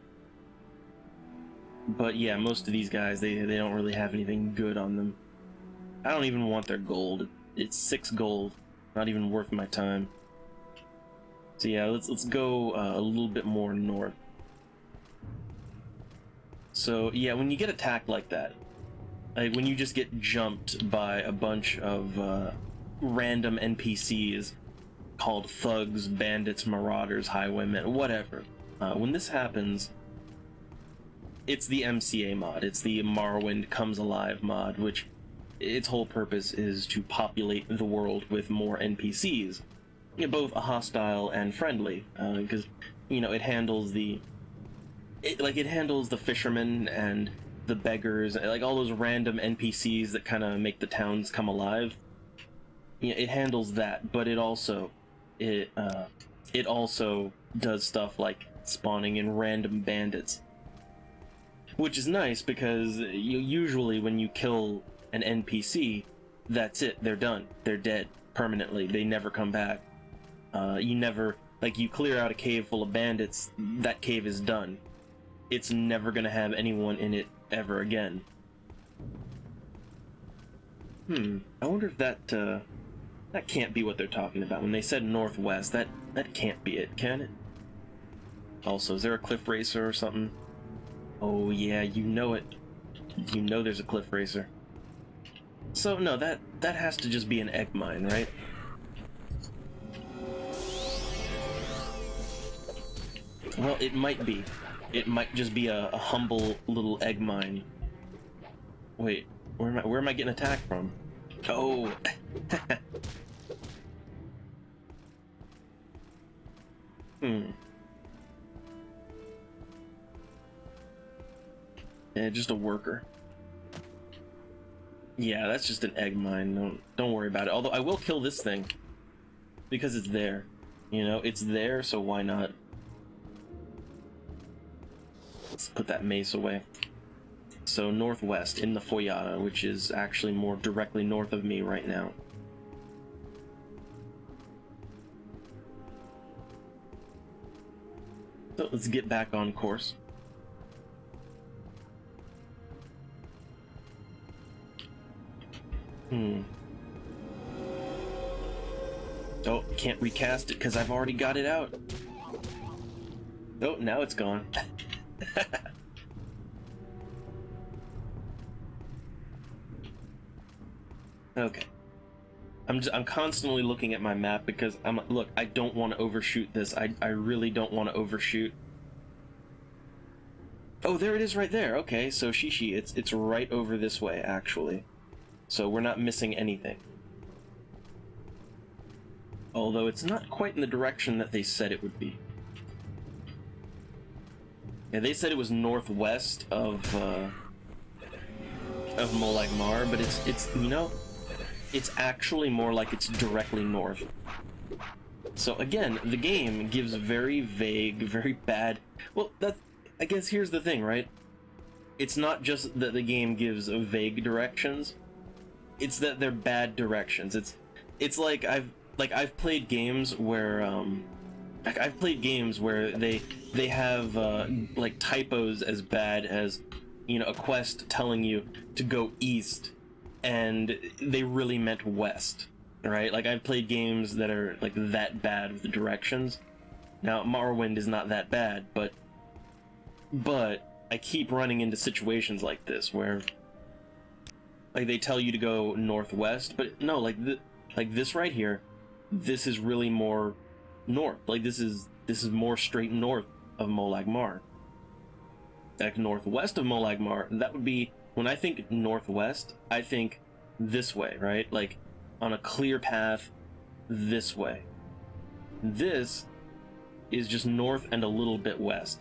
But yeah, most of these guys, they don't really have anything good on them. I don't even want their gold. It's 6 gold. Not even worth my time. So yeah, let's go a little bit more north. So yeah, when you get attacked like that, like when you just get jumped by a bunch of random NPCs called thugs, bandits, marauders, highwaymen, whatever. When this happens, it's the MCA mod. It's the Morrowind Comes Alive mod, which its whole purpose is to populate the world with more NPCs, both hostile and friendly, because it handles it handles the fishermen and the beggars, like all those random NPCs that kind of make the towns come alive. It handles that, but it also does stuff like spawning in random bandits, which is nice because usually when you kill an NPC, that's it. They're done. They're dead permanently. They never come back. You clear out a cave full of bandits, that cave is done. It's never gonna have anyone in it ever again. I wonder if that can't be what they're talking about. When they said northwest, that can't be it, can it? Also, is there a cliff racer or something? Oh yeah, you know it. You know there's a cliff racer. So no, that has to just be an egg mine, right? Well, it might be. It might just be a humble little egg mine. Wait, where am I getting attacked from? Oh. Yeah, just a worker. Yeah, that's just an egg mine. Don't worry about it. Although I will kill this thing because it's there. It's there, so why not? Let's put that mace away. So northwest in the Foyata, which is actually more directly north of me right now. So let's get back on course. Oh, can't recast it because I've already got it out. Oh, now it's gone. Okay. I'm constantly looking at my map because look, I don't want to overshoot this. I really don't want to overshoot. Oh, there it is right there. Okay, so Shishi, it's right over this way actually. So we're not missing anything. Although it's not quite in the direction that they said it would be. Yeah, they said it was northwest of Molag Mar, but it's actually more like it's directly north. So again, the game gives very vague, very bad... Well, I guess here's the thing, right? It's not just that the game gives vague directions, it's that they're bad directions. It's like I've played games where they have like typos as bad as a quest telling you to go east and they really meant west, right? Like I've played games that are like that bad with the directions. Now Morrowind is not that bad, but I keep running into situations like this where Like they tell you to go northwest, but no, like this right here, this is really more north. Like this is more straight north of Molag Mar. Like northwest of Molag Mar, that would be, when I think northwest, I think this way, right? Like on a clear path this way. This is just north and a little bit west.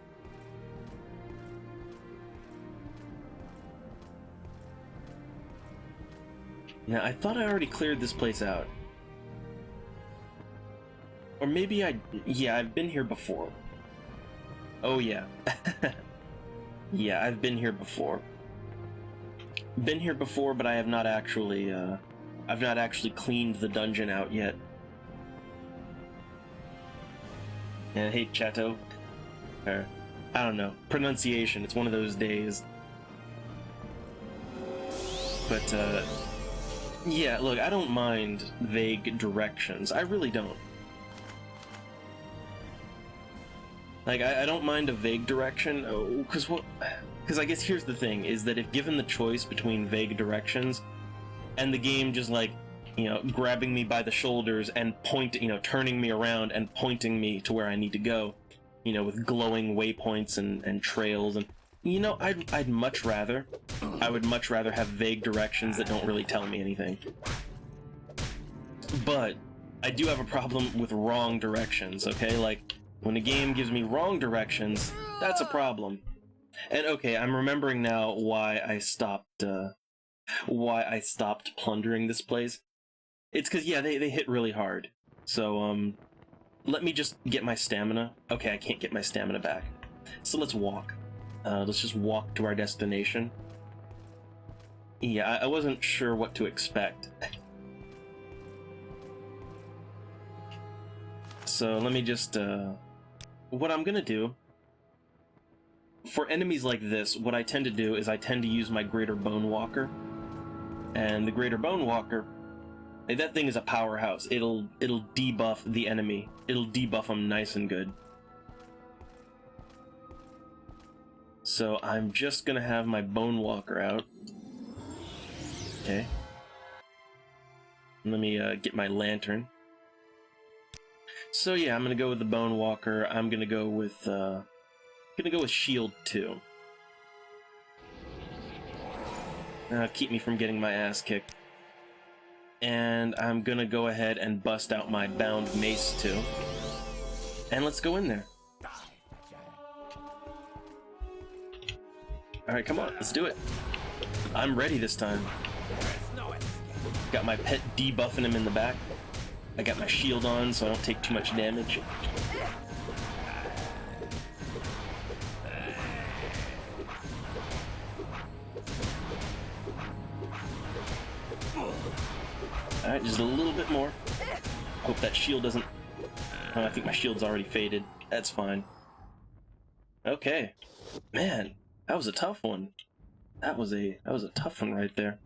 Now, I thought I already cleared this place out. Or maybe yeah, I've been here before. Oh yeah. Yeah, I've been here before. Been here before, but I have not actually, I've not actually cleaned the dungeon out yet. And hey, Chateau. Or, I don't know. Pronunciation, it's one of those days. But, yeah, look, I don't mind vague directions. I really don't. Like, I don't mind a vague direction, because I guess here's the thing, is that if given the choice between vague directions, and the game just, like, you know, grabbing me by the shoulders and turning me around and pointing me to where I need to go, you know, with glowing waypoints and trails, and, you know, I would much rather have vague directions that don't really tell me anything. But I do have a problem with wrong directions, okay? Like, when a game gives me wrong directions, that's a problem. And okay, I'm remembering now why I stopped plundering this place. It's because, yeah, they hit really hard. So, let me just get my stamina. Okay, I can't get my stamina back. So let's walk. Let's just walk to our destination. Yeah, I wasn't sure what to expect. So let me just, what I'm gonna do, for enemies like this, what I tend to do is I tend to use my Greater Bone Walker. And the Greater Bone Walker, like, that thing is a powerhouse. It'll debuff the enemy. It'll debuff them nice and good. So I'm just gonna have my Bone Walker out. Okay. Let me get my lantern. So yeah, I'm gonna go with the Bone Walker. I'm gonna go with Shield too. Keep me from getting my ass kicked. And I'm gonna go ahead and bust out my Bound Mace too. And let's go in there. Alright, come on, let's do it. I'm ready this time. Got my pet debuffing him in the back. I got my shield on so I don't take too much damage. Alright, just a little bit more. Hope that shield doesn't... Oh, I think my shield's already faded. That's fine. Okay. Man, that was a tough one. That was a tough one right there.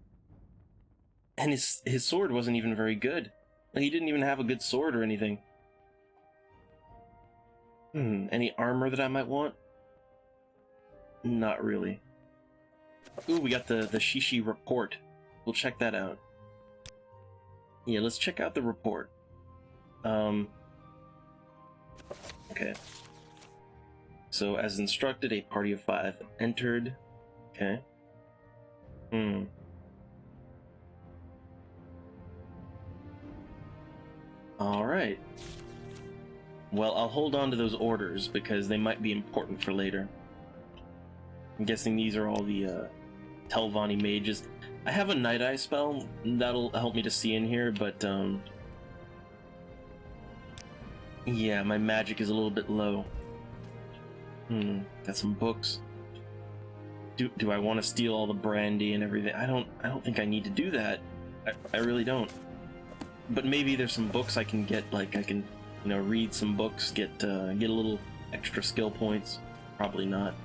And his sword wasn't even very good. Like, he didn't even have a good sword or anything. Any armor that I might want? Not really. Ooh, we got the Shishi report. We'll check that out. Yeah, let's check out the report. Okay. So, as instructed, a party of 5 entered. Okay. Alright. Well, I'll hold on to those orders, because they might be important for later. I'm guessing these are all the, Telvanni mages. I have a Night Eye spell, that'll help me to see in here, but, yeah, my magic is a little bit low. Got some books. Do I want to steal all the brandy and everything? I don't think I need to do that. I really don't. But maybe there's some books I can get, like, I can, you know, read some books, get a little extra skill points. Probably not.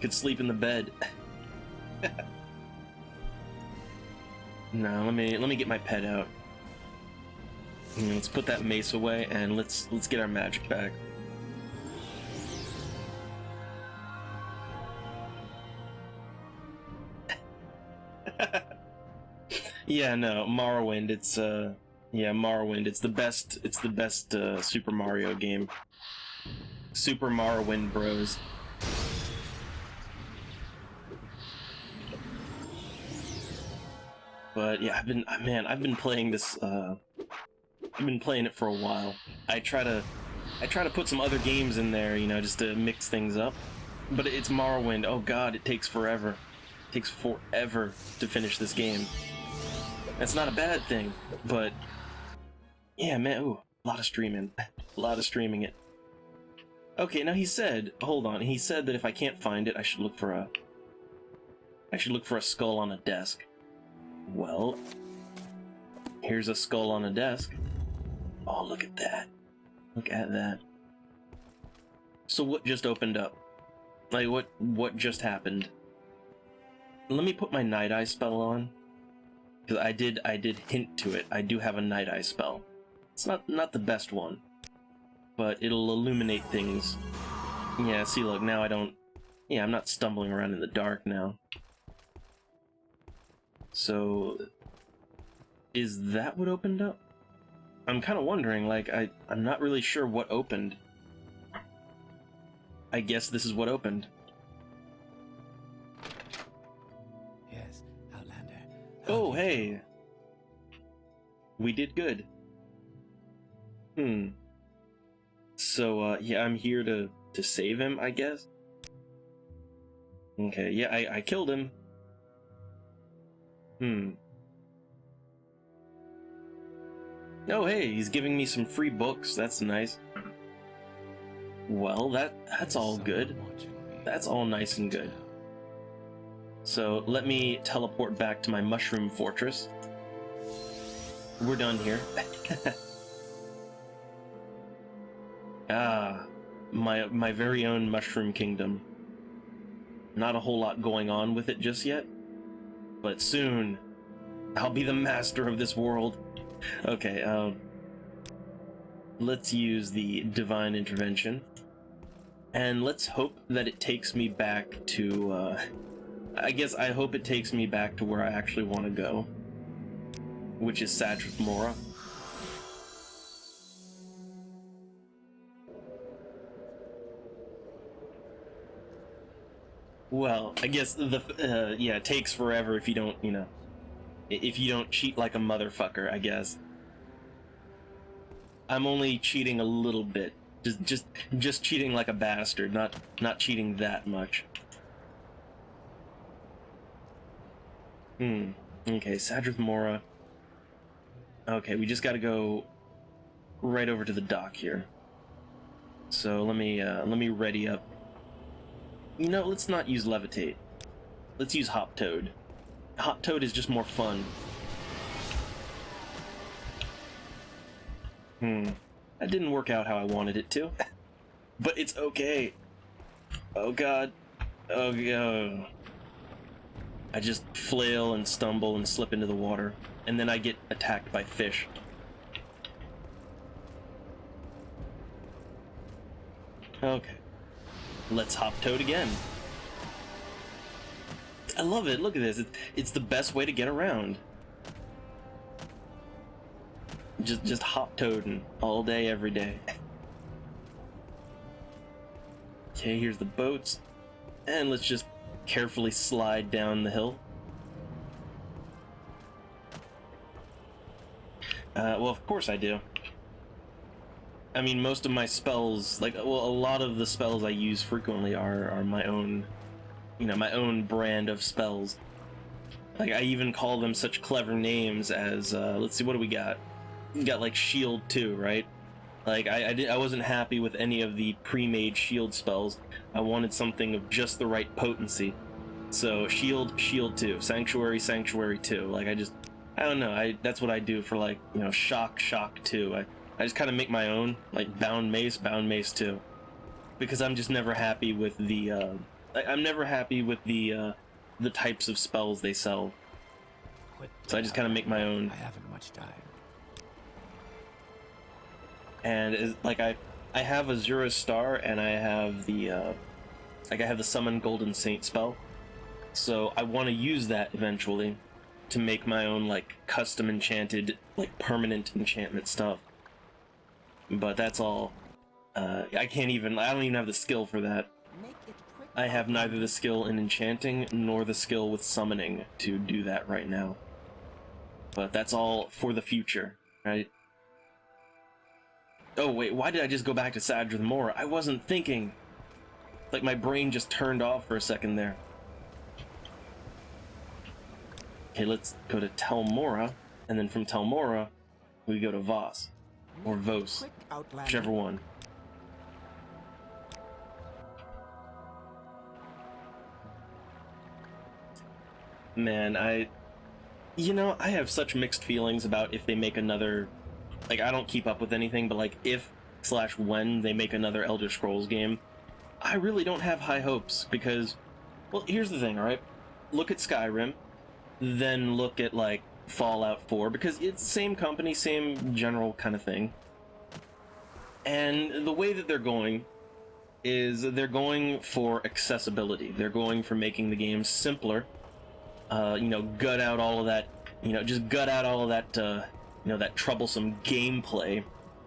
Could sleep in the bed. No, let me get my pet out. Let's put that mace away and let's get our magic back. Yeah, no, Morrowind. It's yeah, Morrowind. It's the best. It's the best Super Mario game. Super Morrowind Bros. But yeah, I've been playing this. I've been playing it for a while. I try to put some other games in there, you know, just to mix things up. But it's Morrowind. Oh God, it takes forever. It takes forever to finish this game. That's not a bad thing, but yeah, man. Ooh, a lot of streaming. A lot of streaming it. Okay, now he said, hold on. He said that if I can't find it, I should look for a skull on a desk. Well, here's a skull on a desk. Oh, look at that. Look at that. So what just opened up? Like, what just happened? Let me put my Night Eye spell on. Because I did hint to it. I do have a Night Eye spell. It's not the best one. But it'll illuminate things. Yeah, see, look, now I don't... Yeah, I'm not stumbling around in the dark now. So... Is that what opened up? I'm kind of wondering, like, I'm not really sure what opened. I guess this is what opened. Yes, Outlander. Oh, hey! We did good. So, yeah, I'm here to save him, I guess? Okay, yeah, I killed him. Oh, hey, he's giving me some free books. That's nice. Well, that's all good. That's all nice and good. So, let me teleport back to my mushroom fortress. We're done here. Ah, my very own mushroom kingdom. Not a whole lot going on with it just yet, but soon I'll be the master of this world. Okay, let's use the divine intervention, and let's hope that it takes me back to, I hope it takes me back to where I actually want to go, which is Sadrith Mora. Well, I guess yeah, it takes forever if you don't, you know, if you don't cheat like a motherfucker, I guess. I'm only cheating a little bit. Just cheating like a bastard, not cheating that much. Okay, Sadrith Mora. Okay, we just gotta go right over to the dock here. So let me ready up. You know, let's not use Levitate. Let's use Hop Toad. Hop Toad is just more fun. That didn't work out how I wanted it to. But it's okay. Oh God. Oh God. I just flail and stumble and slip into the water. And then I get attacked by fish. Okay. Let's Hop Toad again. I love it. Look at this. It's the best way to get around. Just Hop Toading all day, every day. Okay, here's the boats. And let's just carefully slide down the hill. Well, of course I do. I mean, most of my spells, like, well, a lot of the spells I use frequently are my own, you know, my own brand of spells. Like, I even call them such clever names as, let's see, what do we got? We got, like, Shield 2, right? Like, I wasn't happy with any of the pre-made shield spells. I wanted something of just the right potency. So, Shield 2, Sanctuary 2. Like, I don't know, that's what I do for, like, you know, Shock 2. I just kind of make my own, like Bound Mace 2, because I'm just never happy with the, I'm never happy with the types of spells they sell. So I just kind of make my own. I haven't much time. And like I have Azura's Star, and I have the, like I have the Summon Golden Saint spell, so I want to use that eventually. to make my own, like, custom enchanted, like, permanent enchantment stuff. But that's all. I don't even have the skill for that. Make it quick, I have neither Outlander. the skill in enchanting nor the skill with summoning to do that right now. But that's all for the future, right? Oh wait, why did I just go back to Sadr the Moor? I wasn't thinking. Like my brain just turned off for a second there. Okay, let's go to Tel Mora, and then from Tel Mora, we go to Voss. Or Make it Vos. quick, Outlander. Whichever one. Man, I have such mixed feelings about if they make another, like, I don't keep up with anything, but like if/when they make another Elder Scrolls game, I really don't have high hopes because, well, here's the thing, alright? Look at Skyrim, then look at like Fallout 4, because it's same company, same general kind of thing. And the way that they're going is they're going for accessibility. They're going for making the game simpler. Gut out all of that, just gut out all of that, that troublesome gameplay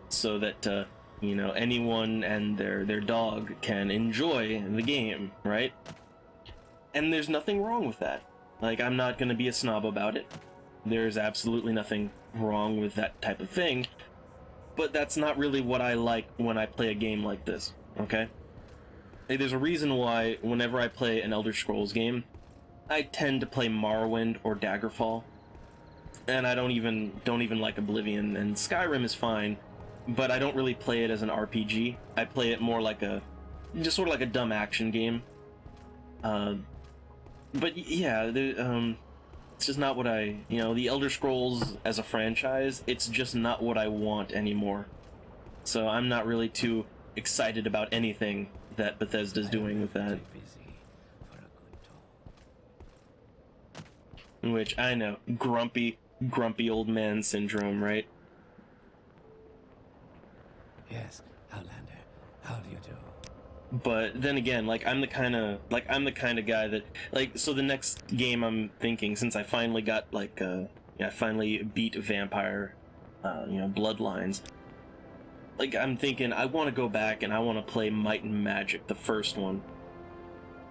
so that, anyone and their dog can enjoy the game, right? And there's nothing wrong with that. Like, I'm not gonna be a snob about it. There's absolutely nothing wrong with that type of thing, but that's not really what I like when I play a game like this, okay? Like, there's a reason why whenever I play an Elder Scrolls game, I tend to play Morrowind or Daggerfall, and I don't even like Oblivion, and Skyrim is fine, but I don't really play it as an RPG. I play it more like just sort of like a dumb action game. But yeah, it's just not what the Elder Scrolls as a franchise, it's just not what I want anymore. So I'm not really too excited about anything that Bethesda's doing with that. Too busy for a good talk. Which, I know, grumpy old man syndrome, right? Yes, Outlander, how do you do? But then again, like, I'm the kind of guy that, like, so the next game I'm thinking, since I finally got, like, I finally beat Vampire, Bloodlines, like, I'm thinking I want to go back and I want to play Might and Magic, the first one.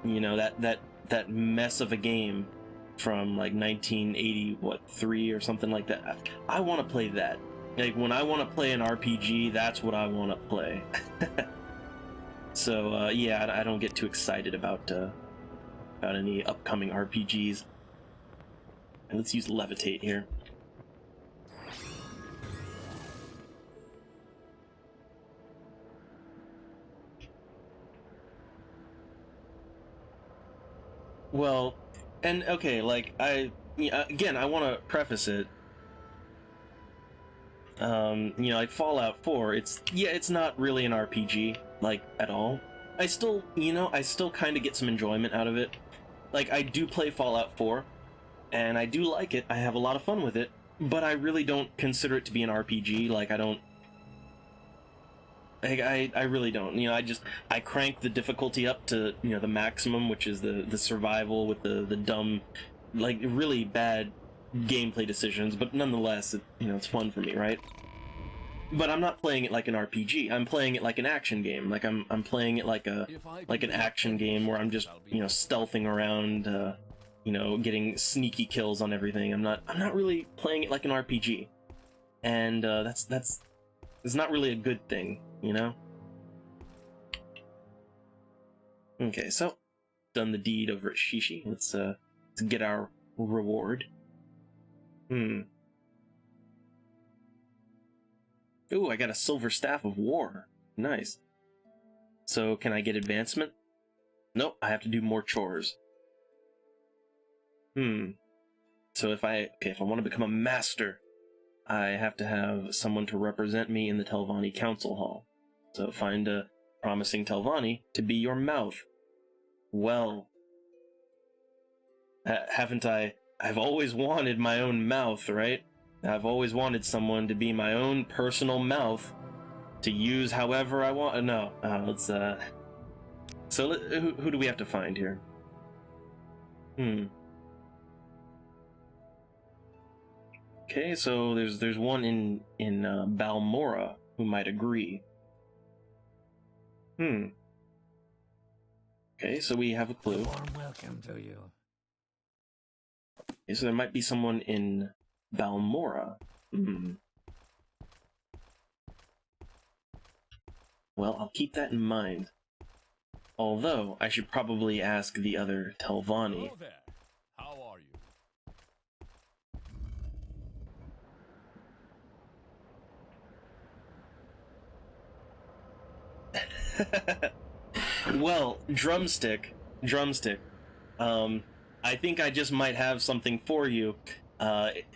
That mess of a game from, like, 1983 or something like that. I want to play that. Like, when I want to play an RPG, that's what I want to play. So, yeah, I don't get too excited about any upcoming RPGs. And let's use Levitate here. Well, and okay, like, again, I want to preface it. Like Fallout 4, it's not really an RPG, like, at all. I still kind of get some enjoyment out of it. Like, I do play Fallout 4, and I do like it, I have a lot of fun with it, but I really don't consider it to be an RPG, like, I really don't. I crank the difficulty up to, the maximum, which is the survival with the dumb, like, really bad gameplay decisions, but nonetheless, it's fun for me, right? But I'm not playing it like an RPG. I'm playing it like an action game. Like, I'm playing it like an action game where I'm just, stealthing around, getting sneaky kills on everything. I'm not really playing it like an RPG. And that's not really a good thing, Okay, so done the deed over at Shishi. Let's get our reward. Ooh, I got a Silver Staff of War. Nice. So, can I get advancement? Nope, I have to do more chores. So if I want to become a master, I have to have someone to represent me in the Telvanni Council Hall. So find a promising Telvanni to be your mouth. Well, haven't I? I've always wanted my own mouth, right? I've always wanted someone to be my own personal mouth to use however I want. No, let's. So who do we have to find here? Okay, so there's one in Balmora who might agree. Okay, so we have a clue. Warm welcome to you. Okay, so there might be someone in Balmora. Well, I'll keep that in mind. Although, I should probably ask the other Telvanni. Hello there. How are you? Well, drumstick. I think I just might have something for you.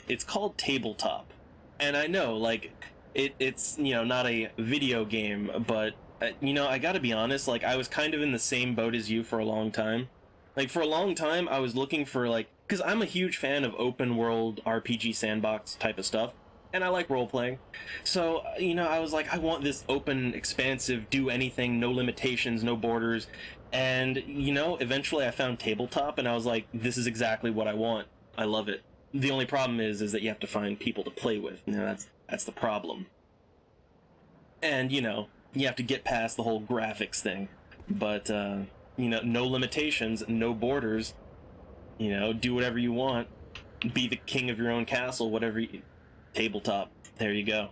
It's called Tabletop, and I know, like, it's not a video game, but I gotta be honest. Like, I was kind of in the same boat as you for a long time. Like, for a long time, I was looking for, like, because I'm a huge fan of open world RPG sandbox type of stuff. And I like role-playing. So, I was like, I want this open, expansive, do anything, no limitations, no borders. And, eventually I found Tabletop, and I was like, this is exactly what I want. I love it. The only problem is that you have to find people to play with. That's the problem. And, you have to get past the whole graphics thing. But, no limitations, no borders. Do whatever you want. Be the king of your own castle, whatever you... Tabletop. There you go.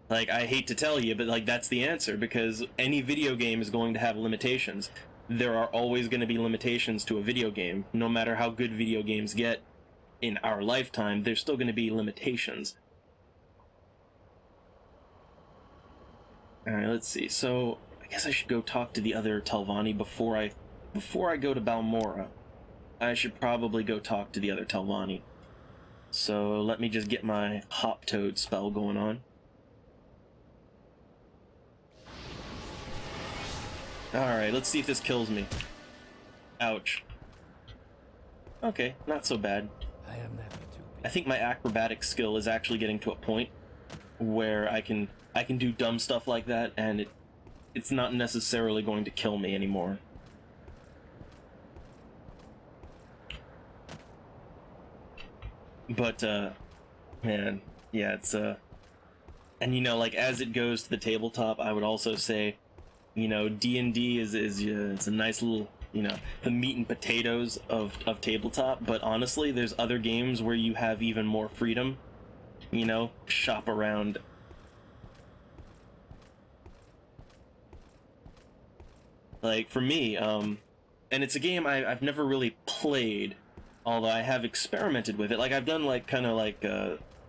Like, I hate to tell you, but, like, that's the answer, because any video game is going to have limitations. There are always going to be limitations to a video game. No matter how good video games get in our lifetime, there's still going to be limitations. Alright, let's see. So, I guess I should go talk to the other Telvanni before I go to Balmora. I should probably go talk to the other Telvanni. So let me just get my Hop Toad spell going on. Alright, let's see if this kills me. Ouch. Okay, not so bad. I am never too I think my acrobatic skill is actually getting to a point where I can do dumb stuff like that, and it's not necessarily going to kill me anymore. But, man, yeah, it's, and, like, as it goes to the tabletop, I would also say, D&D is it's a nice little, the meat and potatoes of tabletop, but honestly, there's other games where you have even more freedom, shop around. Like, for me, and it's a game I've never really played, although I have experimented with it. Like, I've done, like, kind of like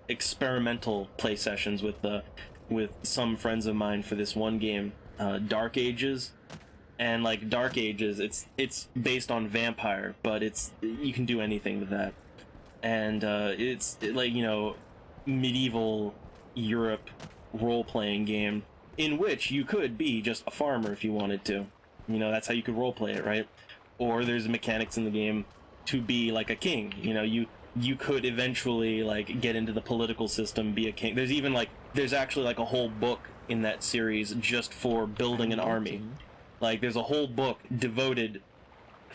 experimental play sessions with some friends of mine for this one game, Dark Ages. And, like, Dark Ages, it's based on vampire, but you can do anything with that. And it's like, medieval Europe role-playing game in which you could be just a farmer if you wanted to. That's how you could role-play it, right? Or there's mechanics in the game to be like a king. You could eventually, like, get into the political system, be a king. There's actually like a whole book in that series just for building an army. Like, there's a whole book devoted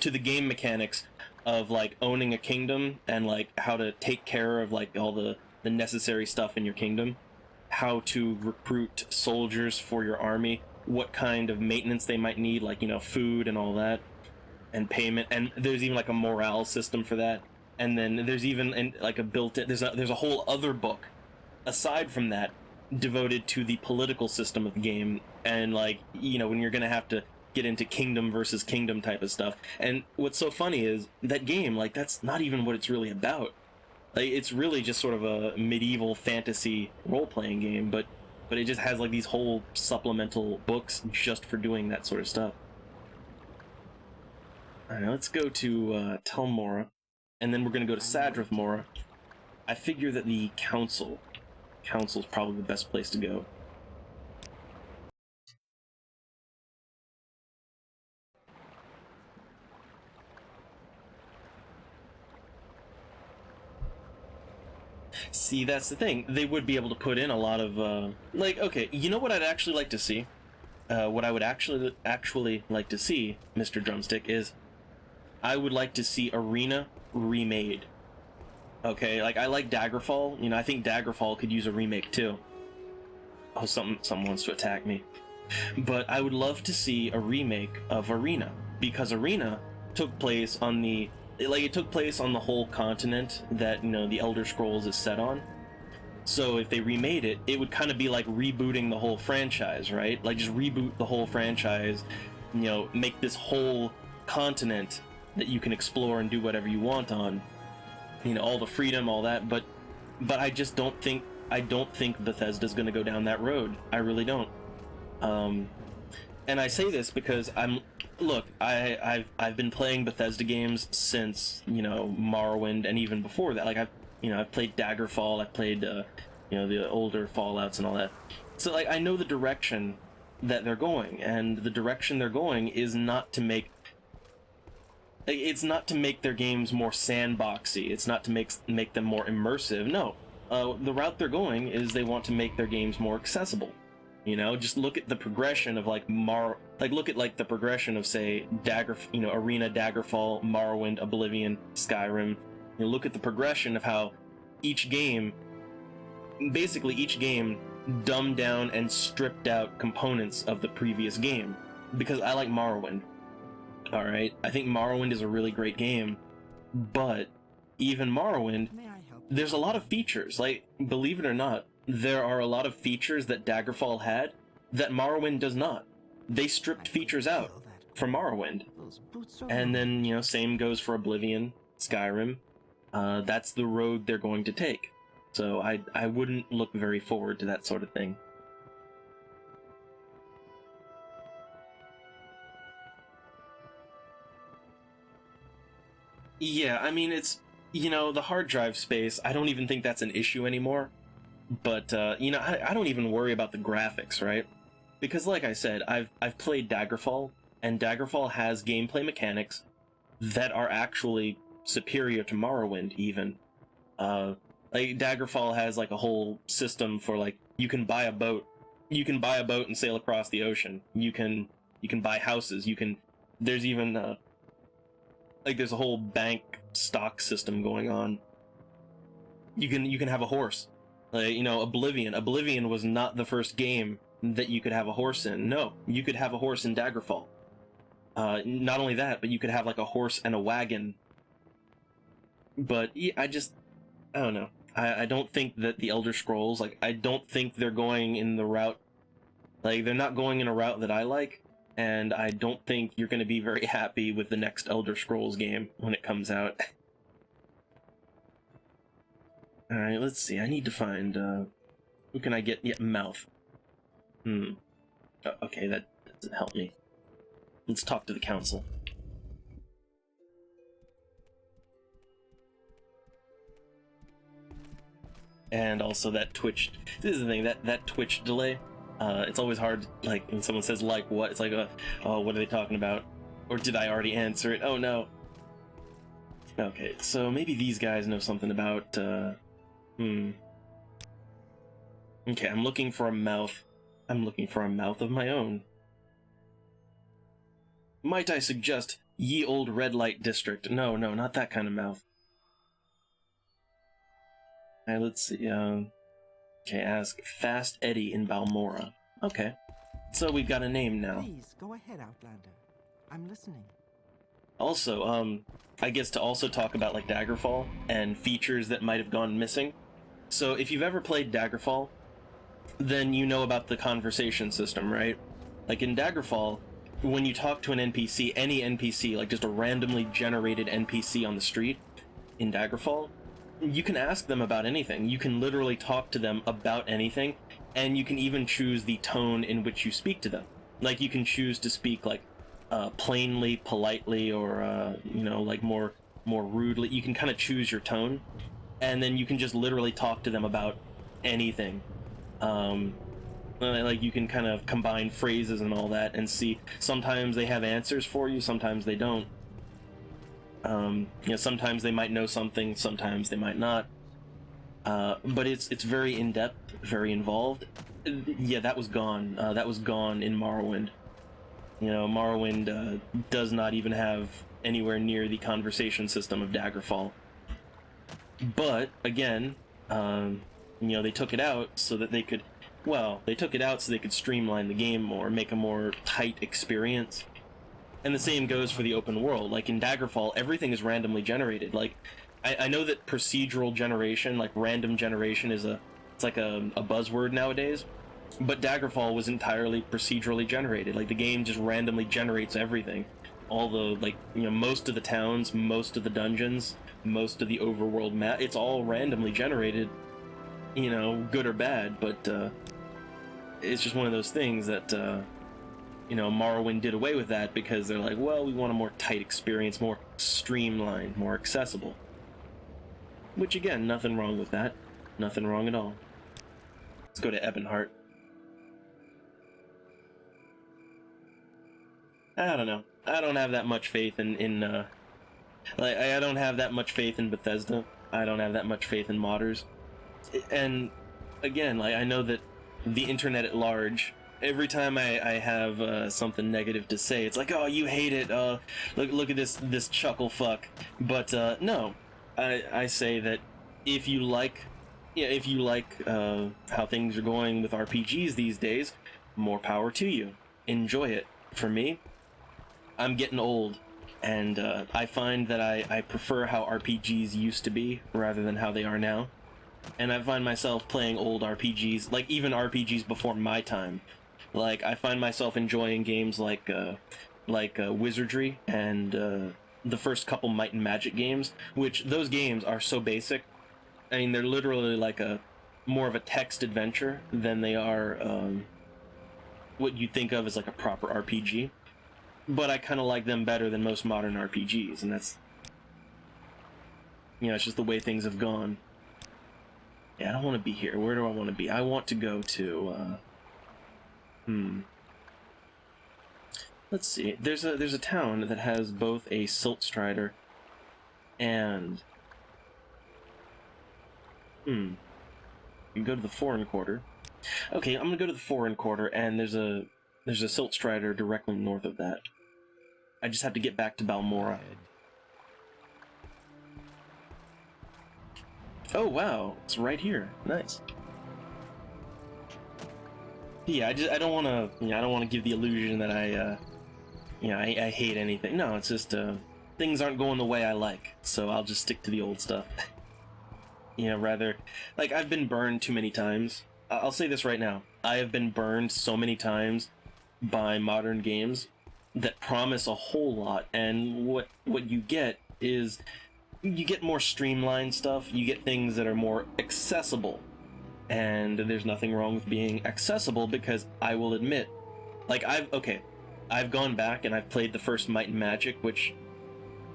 to the game mechanics of, like, owning a kingdom and, like, how to take care of, like, all the necessary stuff in your kingdom, how to recruit soldiers for your army, what kind of maintenance they might need, like, food and all that, and payment. And there's even, like, a morale system for that. And then there's even, like, a built-in, there's a whole other book aside from that devoted to the political system of the game, and, like, when you're gonna have to get into kingdom versus kingdom type of stuff. And what's so funny is that game, like, that's not even what it's really about. Like, it's really just sort of a medieval fantasy role-playing game, but it just has, like, these whole supplemental books just for doing that sort of stuff. Alright, let's go to Telmora, and then we're gonna go to Sadrith Mora. I figure that the Council's probably the best place to go. See, that's the thing. They would be able to put in a lot of, like, okay, you know what I'd actually like to see? What I would actually like to see, Mr. Drumstick, is I would like to see Arena remade. Okay, like I like Daggerfall. You know, I think Daggerfall could use a remake too. Oh, someone wants to attack me. But I would love to see a remake of Arena, because Arena took place on the it took place on the whole continent that, you know, the Elder Scrolls is set on. So if they remade it, it would kind of be like rebooting the whole franchise, right? Like just reboot the whole franchise, you know, make this whole continent that you can explore and do whatever you want on. You know, all the freedom, all that, but I just don't think Bethesda's going to go down that road. I really don't. And I say this because I've been playing Bethesda games since, you know, Morrowind, and even before that. Like I've played Daggerfall, I've played you know, the older Fallouts and all that. So like I know the direction that they're going, and the direction they're going is not to make their games more sandboxy. It's not to make them more immersive. No, the route they're going is they want to make their games more accessible. You know, just look at the progression of look at like the progression of, say, Arena, Daggerfall, Morrowind, Oblivion, Skyrim. You know, look at the progression of how each game dumbed down and stripped out components of the previous game. Because I like Morrowind. Alright, I think Morrowind is a really great game, but even Morrowind, there's a lot of features. Like, believe it or not, there are a lot of features that Daggerfall had that Morrowind does not. They stripped features out from Morrowind. And then, you know, same goes for Oblivion, Skyrim. That's the road they're going to take. So I wouldn't look very forward to that sort of thing. Yeah, I mean, it's, you know, the hard drive space, I don't even think that's an issue anymore. But, you know, I don't even worry about the graphics, right? Because, like I said, I've played Daggerfall, and Daggerfall has gameplay mechanics that are actually superior to Morrowind, even. Like, Daggerfall has, like, a whole system for, like, you can buy a boat and sail across the ocean. You can buy houses, there's even, there's a whole bank stock system going on. You can have a horse. Like, you know, Oblivion was not the first game that you could have a horse in. No, you could have a horse in Daggerfall. Not only that, but you could have like a horse and a wagon. But yeah, I don't know. I don't think that the Elder Scrolls, like, I don't think they're going in the route, like, they're not going in a route that I like, and I don't think you're going to be very happy with the next Elder Scrolls game when it comes out. Alright, let's see. I need to find, who can I get? Yeah, mouth. Okay, that doesn't help me. Let's talk to the council. And also that Twitch... This is the thing, that Twitch delay. It's always hard, like, when someone says, like, what? It's like, oh, what are they talking about? Or did I already answer it? Oh, no. Okay, so maybe these guys know something about, Okay, I'm looking for a mouth. I'm looking for a mouth of my own. Might I suggest ye old red light district? No, not that kind of mouth. Alright, let's see, okay, ask Fast Eddie in Balmora. Okay, so we've got a name now. Please, go ahead, Outlander. I'm listening. Also, I guess to also talk about, like, Daggerfall and features that might have gone missing. So if you've ever played Daggerfall, then you know about the conversation system, right? Like in Daggerfall, when you talk to an NPC, any NPC, like just a randomly generated NPC on the street in Daggerfall, you can ask them about anything. You can literally talk to them about anything, and you can even choose the tone in which you speak to them. Like, you can choose to speak, like, plainly, politely, or, you know, like, more rudely. You can kind of choose your tone, and then you can just literally talk to them about anything. Like, you can kind of combine phrases and all that and see. Sometimes they have answers for you, sometimes they don't. You know, sometimes they might know something, sometimes they might not. But it's very in-depth, very involved. Yeah, that was gone. That was gone in Morrowind. You know, Morrowind does not even have anywhere near the conversation system of Daggerfall. But again, they took it out so that they could, they took it out so they could streamline the game more, make a more tight experience. And the same goes for the open world. Like in Daggerfall, everything is randomly generated. Like, I know that procedural generation, like random generation, it's like a buzzword nowadays. But Daggerfall was entirely procedurally generated. Like the game just randomly generates everything. All the most of the towns, most of the dungeons, most of the overworld map, it's all randomly generated. Good or bad, but it's just one of those things that Morrowind did away with that because they're like, well, we want a more tight experience, more streamlined, more accessible. Which again, nothing wrong with that. Nothing wrong at all. Let's go to Ebonheart. I don't know. I don't have that much faith in I don't have that much faith in Bethesda. I don't have that much faith in modders. And again, like I know that the internet at large, every time I have something negative to say, it's like, oh, you hate it. Look at this chuckle fuck. But no, I say that if you like how things are going with RPGs these days, more power to you. Enjoy it. For me, I'm getting old, and I find that I prefer how RPGs used to be rather than how they are now. And I find myself playing old RPGs, like even RPGs before my time. Like I find myself enjoying games like Wizardry and the first couple Might and Magic games, which those games are so basic. I mean, they're literally like more of a text adventure than they are what you think of as like a proper RPG. But I kind of like them better than most modern RPGs, and that's, it's just the way things have gone. Yeah, I don't want to be here. Where do I want to be? I want to go to, let's see. There's a town that has both a Silt Strider and, you can go to the Foreign Quarter. Okay, I'm gonna go to the Foreign Quarter, and there's a Silt Strider directly north of that. I just have to get back to Balmora. Oh wow, it's right here. Nice. Yeah, I don't want to give the illusion that I hate anything. No, it's just things aren't going the way I like, so I'll just stick to the old stuff. Rather, like I've been burned too many times. I'll say this right now. I have been burned so many times by modern games that promise a whole lot, and what you get is you get more streamlined stuff, you get things that are more accessible. And there's nothing wrong with being accessible, because I will admit, like I've gone back and I've played the first Might and Magic, which,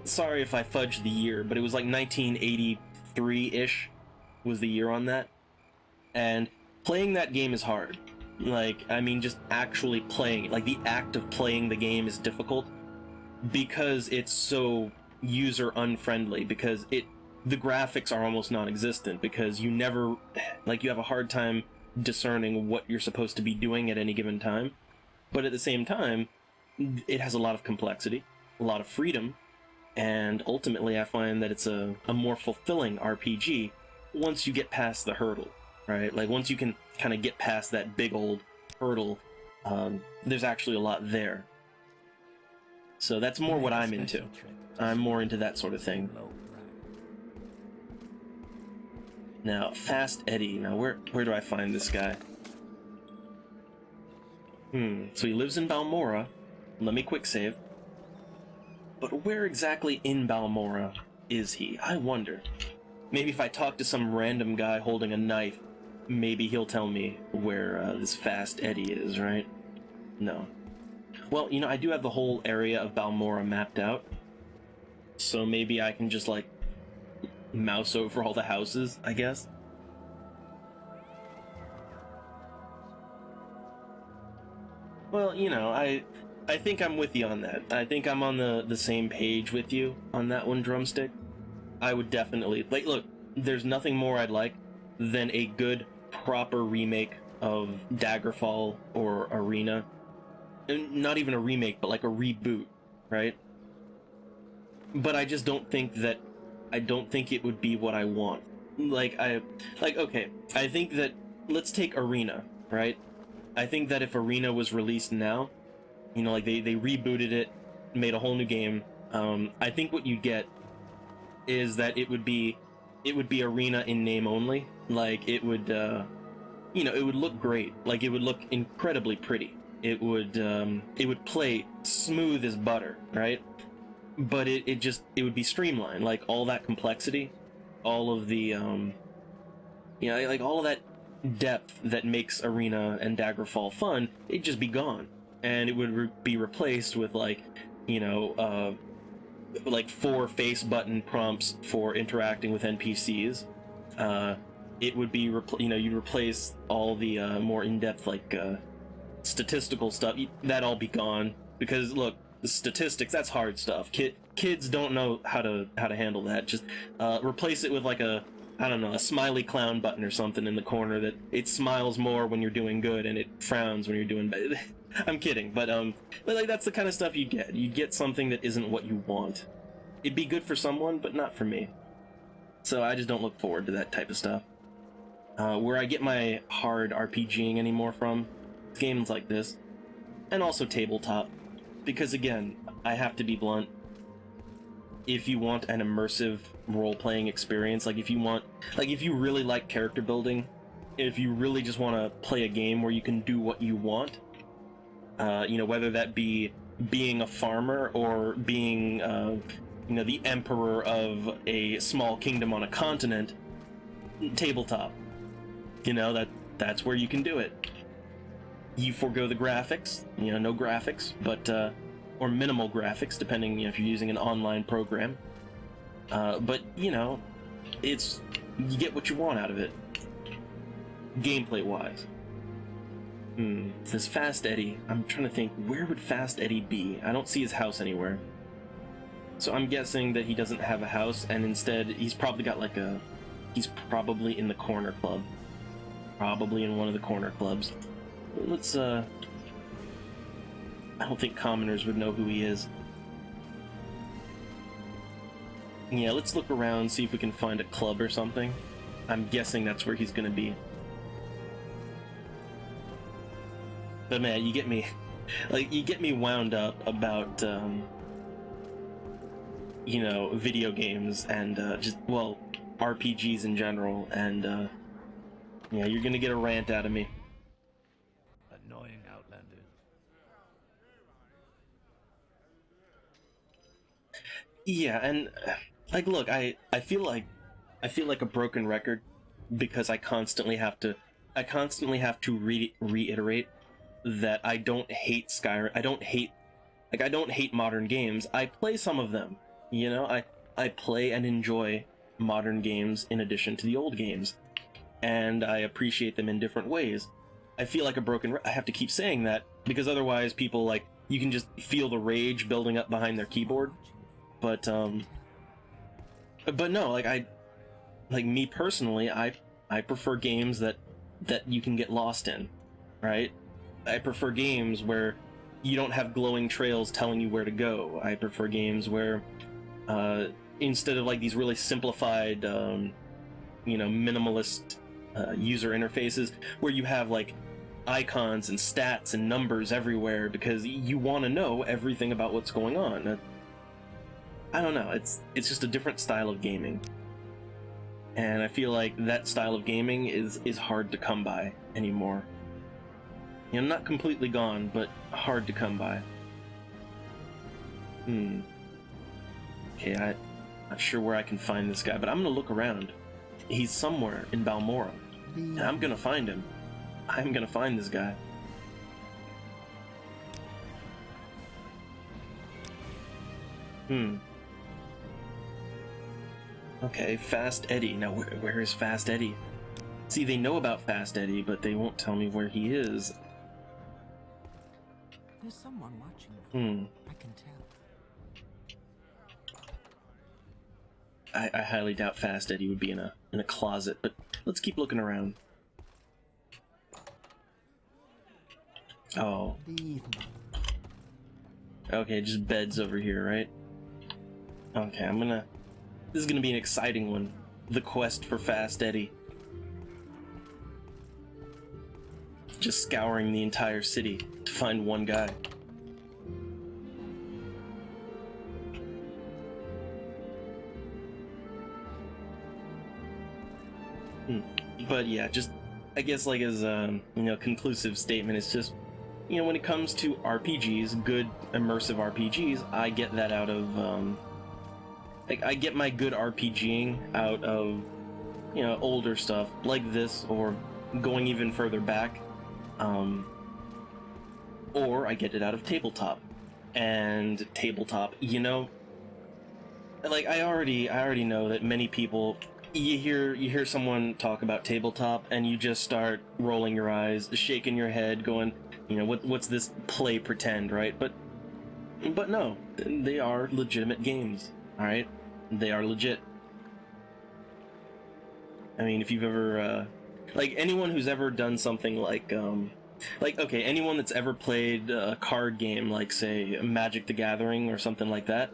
sorry if I fudged the year, but it was like 1983-ish was the year on that. And playing that game is hard. Like, I mean, just actually playing it, like the act of playing the game is difficult because it's so user unfriendly, because the graphics are almost non-existent, because you have a hard time discerning what you're supposed to be doing at any given time. But at the same time, it has a lot of complexity, a lot of freedom, and ultimately I find that it's a more fulfilling RPG once you get past the hurdle, right? Like once you can kind of get past that big old hurdle, there's actually a lot there. So that's more what I'm into. I'm more into that sort of thing. Now, Fast Eddie. Now, where do I find this guy? So he lives in Balmora. Let me quick save. But where exactly in Balmora is he? I wonder. Maybe if I talk to some random guy holding a knife, maybe he'll tell me where this Fast Eddie is, right? No. Well, I do have the whole area of Balmora mapped out. So maybe I can just, like, mouse over all the houses, I guess. Well, I think I'm with you on that. I think I'm on the same page with you on that one, Drumstick. I would definitely, like, look, there's nothing more I'd like than a good, proper remake of Daggerfall or Arena. And not even a remake, but like a reboot, right? But I just don't think that I don't think it would be what I want. Okay, I think that, let's take Arena, right? I think that if Arena was released now, you know, like they rebooted it, made a whole new game, I think what you get is that it would be Arena in name only. Like it would, you know, it would look great. Like it would look incredibly pretty. It would play smooth as butter, right? But it would be streamlined. Like all that complexity, all of the, you know, like all of that depth that makes Arena and Daggerfall fun, it'd just be gone. And it would be replaced with like, you know, like 4 face button prompts for interacting with NPCs. It would be, you know, you'd replace all the more in-depth like statistical stuff. That'd all be gone because look, the statistics, that's hard stuff. Kids don't know how to handle that. Just replace it with like a, I don't know, a smiley clown button or something in the corner that it smiles more when you're doing good and it frowns when you're doing bad. I'm kidding, but like that's the kind of stuff you get. You get something that isn't what you want. It'd be good for someone, but not for me. So I just don't look forward to that type of stuff. Where I get my hard RPGing anymore from, games like this, and also tabletop, because again, I have to be blunt. If you want an immersive role-playing experience, like if you really like character building, if you really just want to play a game where you can do what you want, you know, whether that be being a farmer or being, you know, the emperor of a small kingdom on a continent, tabletop. You know, that's where you can do it. You forego the graphics, you know, no graphics, but, or minimal graphics, depending, you know, if you're using an online program. But, you know, you get what you want out of it. Gameplay-wise. This Fast Eddie, I'm trying to think, where would Fast Eddie be? I don't see his house anywhere. So I'm guessing that he doesn't have a house, and instead, he's probably got like he's probably in the corner club. Probably in one of the corner clubs. Let's, I don't think commoners would know who he is. Yeah, let's look around, see if we can find a club or something. I'm guessing that's where he's gonna be. But man, you get me, like, you get me wound up about, you know, video games and, just, well, RPGs in general, and, yeah, you're gonna get a rant out of me. Annoying outlanders. Yeah, and, like, look, I feel like a broken record because I constantly have to reiterate that I don't hate Skyrim. I don't hate modern games. I play some of them. You know, I play and enjoy modern games in addition to the old games, and I appreciate them in different ways. I feel like a broken I have to keep saying that because otherwise people, like, you can just feel the rage building up behind their keyboard. But no, like me personally, I prefer games that you can get lost in, right? I prefer games where you don't have glowing trails telling you where to go. I prefer games where, instead of like these really simplified, you know, minimalist user interfaces, where you have like icons and stats and numbers everywhere because you want to know everything about what's going on. I don't know. It's just a different style of gaming, and I feel like that style of gaming is hard to come by anymore. You know, not completely gone, but hard to come by. Okay, I'm not sure where I can find this guy, but I'm gonna look around. He's somewhere in Balmora, and I'm gonna find him. I'm gonna find this guy. Okay, Fast Eddie. Now, where is Fast Eddie? See, they know about Fast Eddie, but they won't tell me where he is. There's someone watching. I can tell. I highly doubt Fast Eddie would be in a closet, but let's keep looking around. Oh. Leave me. Okay, just beds over here, right? Okay, I'm gonna This is gonna be an exciting one. The quest for Fast Eddie. Just scouring the entire city to find one guy. But yeah, just I guess like as a conclusive statement, it's just when it comes to RPGs, good immersive RPGs, I get that out of like I get my good RPGing out of older stuff like this, or going even further back, or I get it out of tabletop. And tabletop, like I already know that many people, you hear someone talk about tabletop and you just start rolling your eyes, shaking your head, going, what's this play pretend, right? But no, they are legitimate games, all right? They are legit. I mean, if you've ever like anyone who's ever done something like okay, anyone that's ever played a card game like say Magic the Gathering or something like that,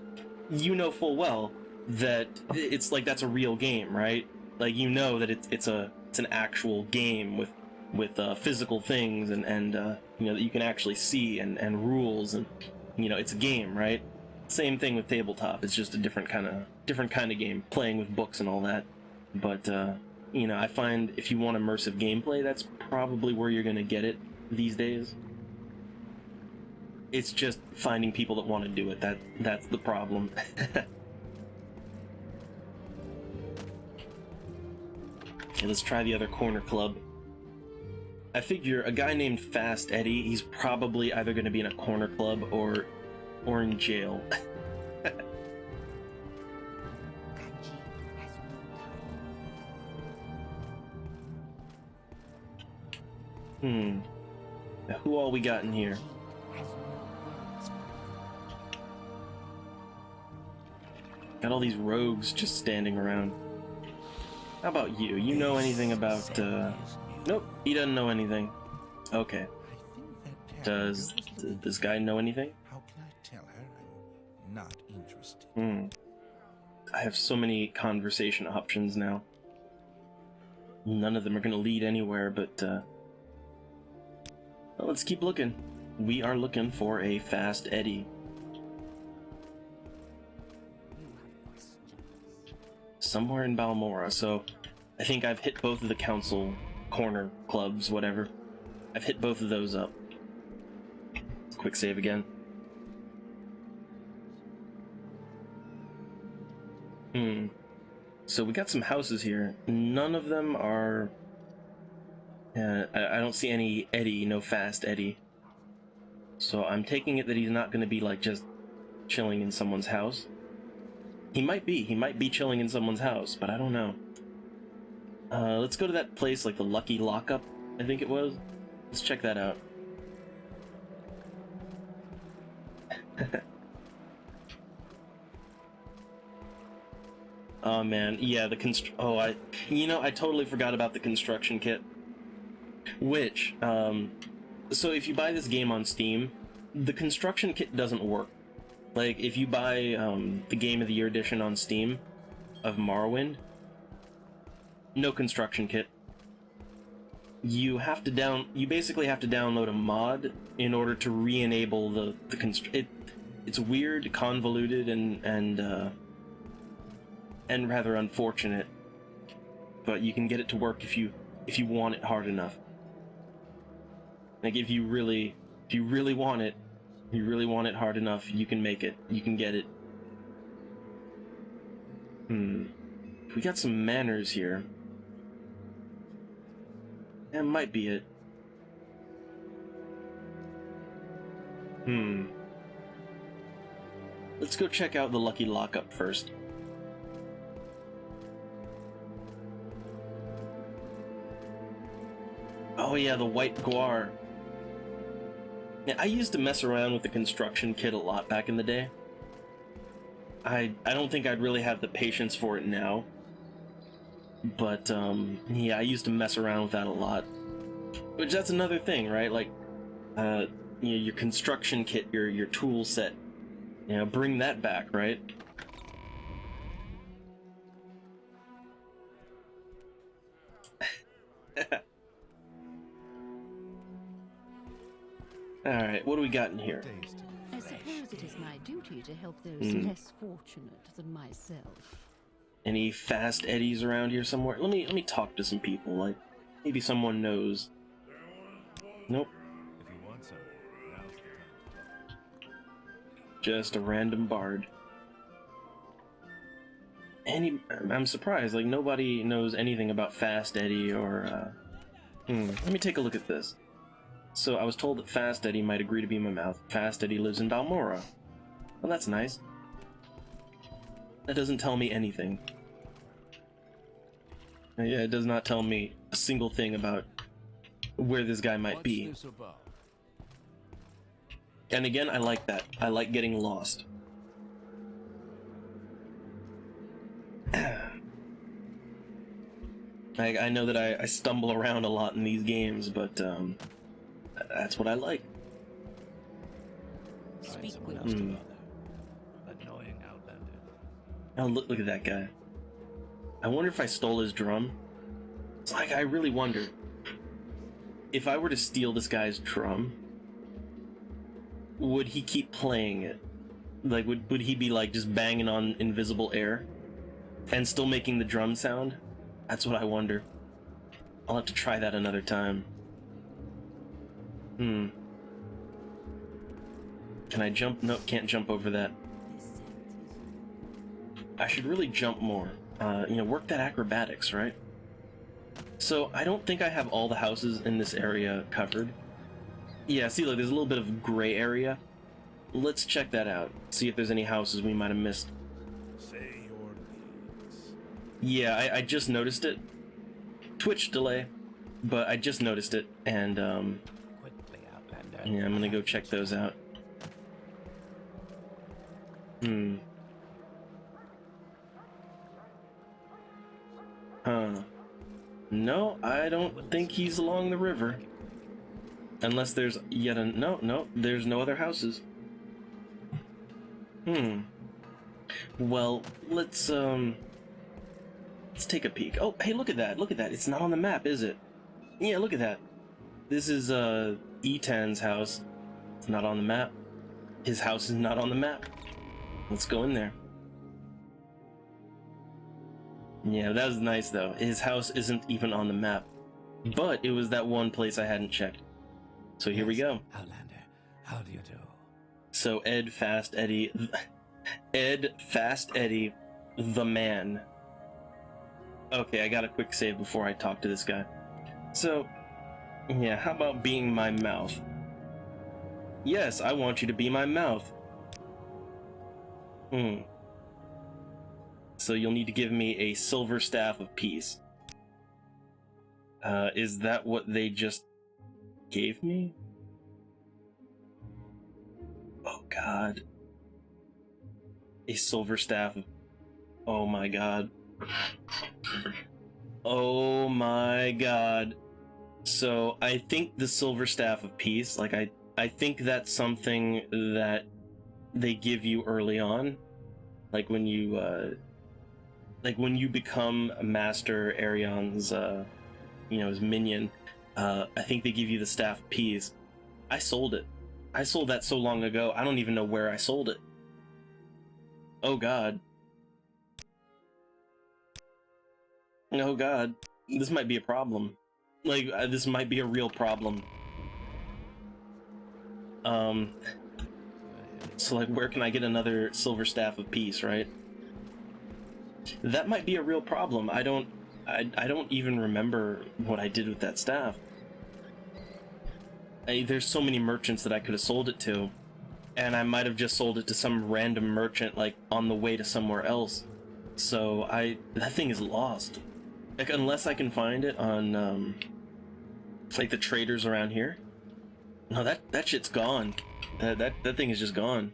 full well that it's like that's a real game, right? Like that it's an actual game with physical things and that you can actually see and rules, and it's a game, right? Same thing with tabletop. It's just a different kind of game, playing with books and all that. But I find if you want immersive gameplay, that's probably where you're gonna get it these days. It's just finding people that want to do it. That's the problem. Okay, let's try the other corner club. I figure a guy named Fast Eddie, he's probably either going to be in a corner club or in jail. Now, who all we got in here? Got all these rogues just standing around. How about you? You know anything about, Nope, he doesn't know anything. Okay. Does this guy know anything? How can I tell her I'm not interested? I have so many conversation options now. None of them are gonna lead anywhere, but, well, let's keep looking. We are looking for a Fast Eddie. Somewhere in Balmora, so I think I've hit both of the council corner clubs, whatever. I've hit both of those up. Quick save again. So we got some houses here. None of them are... I don't see any Eddie, no Fast Eddie. So I'm taking it that he's not going to be like just chilling in someone's house. He might be chilling in someone's house, but I don't know. Let's go to that place, like the Lucky Lockup, I think it was. Let's check that out. Oh man, yeah, I totally forgot about the construction kit. Which, so if you buy this game on Steam, the construction kit doesn't work. Like, if you buy the Game of the Year edition on Steam of Morrowind, no construction kit. You basically have to download a mod in order to re-enable the it's weird, convoluted, and rather unfortunate. But you can get it to work if you want it hard enough. Like if you really want it. If you really want it hard enough, you can make it. You can get it. We got some manners here. That might be it. Let's go check out the Lucky Lockup first. Oh yeah, the white guar. Yeah, I used to mess around with the construction kit a lot back in the day. I don't think I'd really have the patience for it now. But, yeah, I used to mess around with that a lot. Which, that's another thing, right? Like, your construction kit, your tool set, bring that back, right? Alright, what do we got in here? Days to be I fresh. suppose it is my duty to help those less fortunate than myself. Any fast eddies around here somewhere? Let me talk to some people, like maybe someone knows. Nope. If you want something, now's the time to talk. Just a random bard. I'm surprised, like nobody knows anything about Fast Eddie or let me take a look at this. So I was told that Fast Eddie might agree to be my mouth. Fast Eddie lives in Dalmora. Well, that's nice. That doesn't tell me anything. Yeah, it does not tell me a single thing about where this guy might What's be. this about? And again, I like that. I like getting lost. I know that I stumble around a lot in these games, but that's what I like. Find Speak someone with else to Hmm. bother. Annoying outlanders. Oh, look at that guy. I wonder if I stole his drum. It's like, I really wonder. If I were to steal this guy's drum, would he keep playing it? Like, would he be, like, just banging on invisible air? And still making the drum sound? That's what I wonder. I'll have to try that another time. Can I jump? No, can't jump over that. I should really jump more. Work that acrobatics, right? So, I don't think I have all the houses in this area covered. Yeah, see, look, there's a little bit of gray area. Let's check that out. See if there's any houses we might have missed. Say your needs. Yeah, I just noticed it. Twitch delay. But I just noticed it, and, Quickly, outlander. yeah, I'm gonna go check those out. Huh. No, I don't think he's along the river. Unless there's yet a... No, there's no other houses. Well, let's take a peek. Oh, hey, look at that, It's not on the map, is it? Yeah, look at that. This is, E10's house. It's not on the map. His house is not on the map. Let's go in there. Yeah, that was nice, though. His house isn't even on the map. But it was that one place I hadn't checked. So here we go. Outlander, how do you do? So Ed Fast Eddie, the man. Okay, I got a quick save before I talk to this guy. So, yeah, how about being my mouth? Yes, I want you to be my mouth. So you'll need to give me a silver staff of peace. Is that what they just gave me? Oh god. A silver staff of... Oh my god. Oh my god. So I think the silver staff of peace, like I think that's something that they give you early on. Like when you become Master Arion's his minion, I think they give you the staff of peace. I sold it. I sold that so long ago, I don't even know where I sold it. Oh god. Oh god. This might be a problem. Like, this might be a real problem. So like, where can I get another silver staff of peace, right? That might be a real problem. I don't even remember what I did with that staff. There's so many merchants that I could have sold it to, and I might have just sold it to some random merchant, like, on the way to somewhere else. So that thing is lost. Like, unless I can find it on, like, the traders around here. No, that shit's gone. That thing is just gone.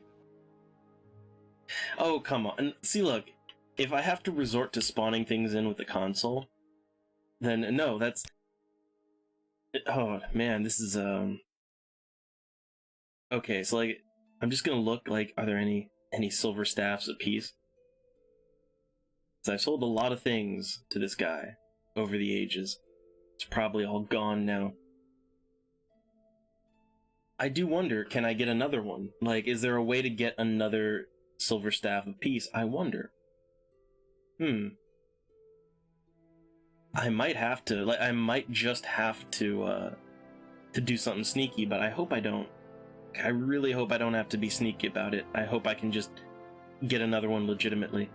Oh, come on. See, look, if I have to resort to spawning things in with the console, then no, that's... Oh, man, this is, Okay, so, like, I'm just gonna look, like, are there any silver staffs of peace? So I've sold a lot of things to this guy over the ages. It's probably all gone now. I do wonder, can I get another one? Like, is there a way to get another Silver Staff of Peace? I wonder. I might have to, like, I might just have to do something sneaky, but I hope I don't. I really hope I don't have to be sneaky about it. I hope I can just get another one legitimately.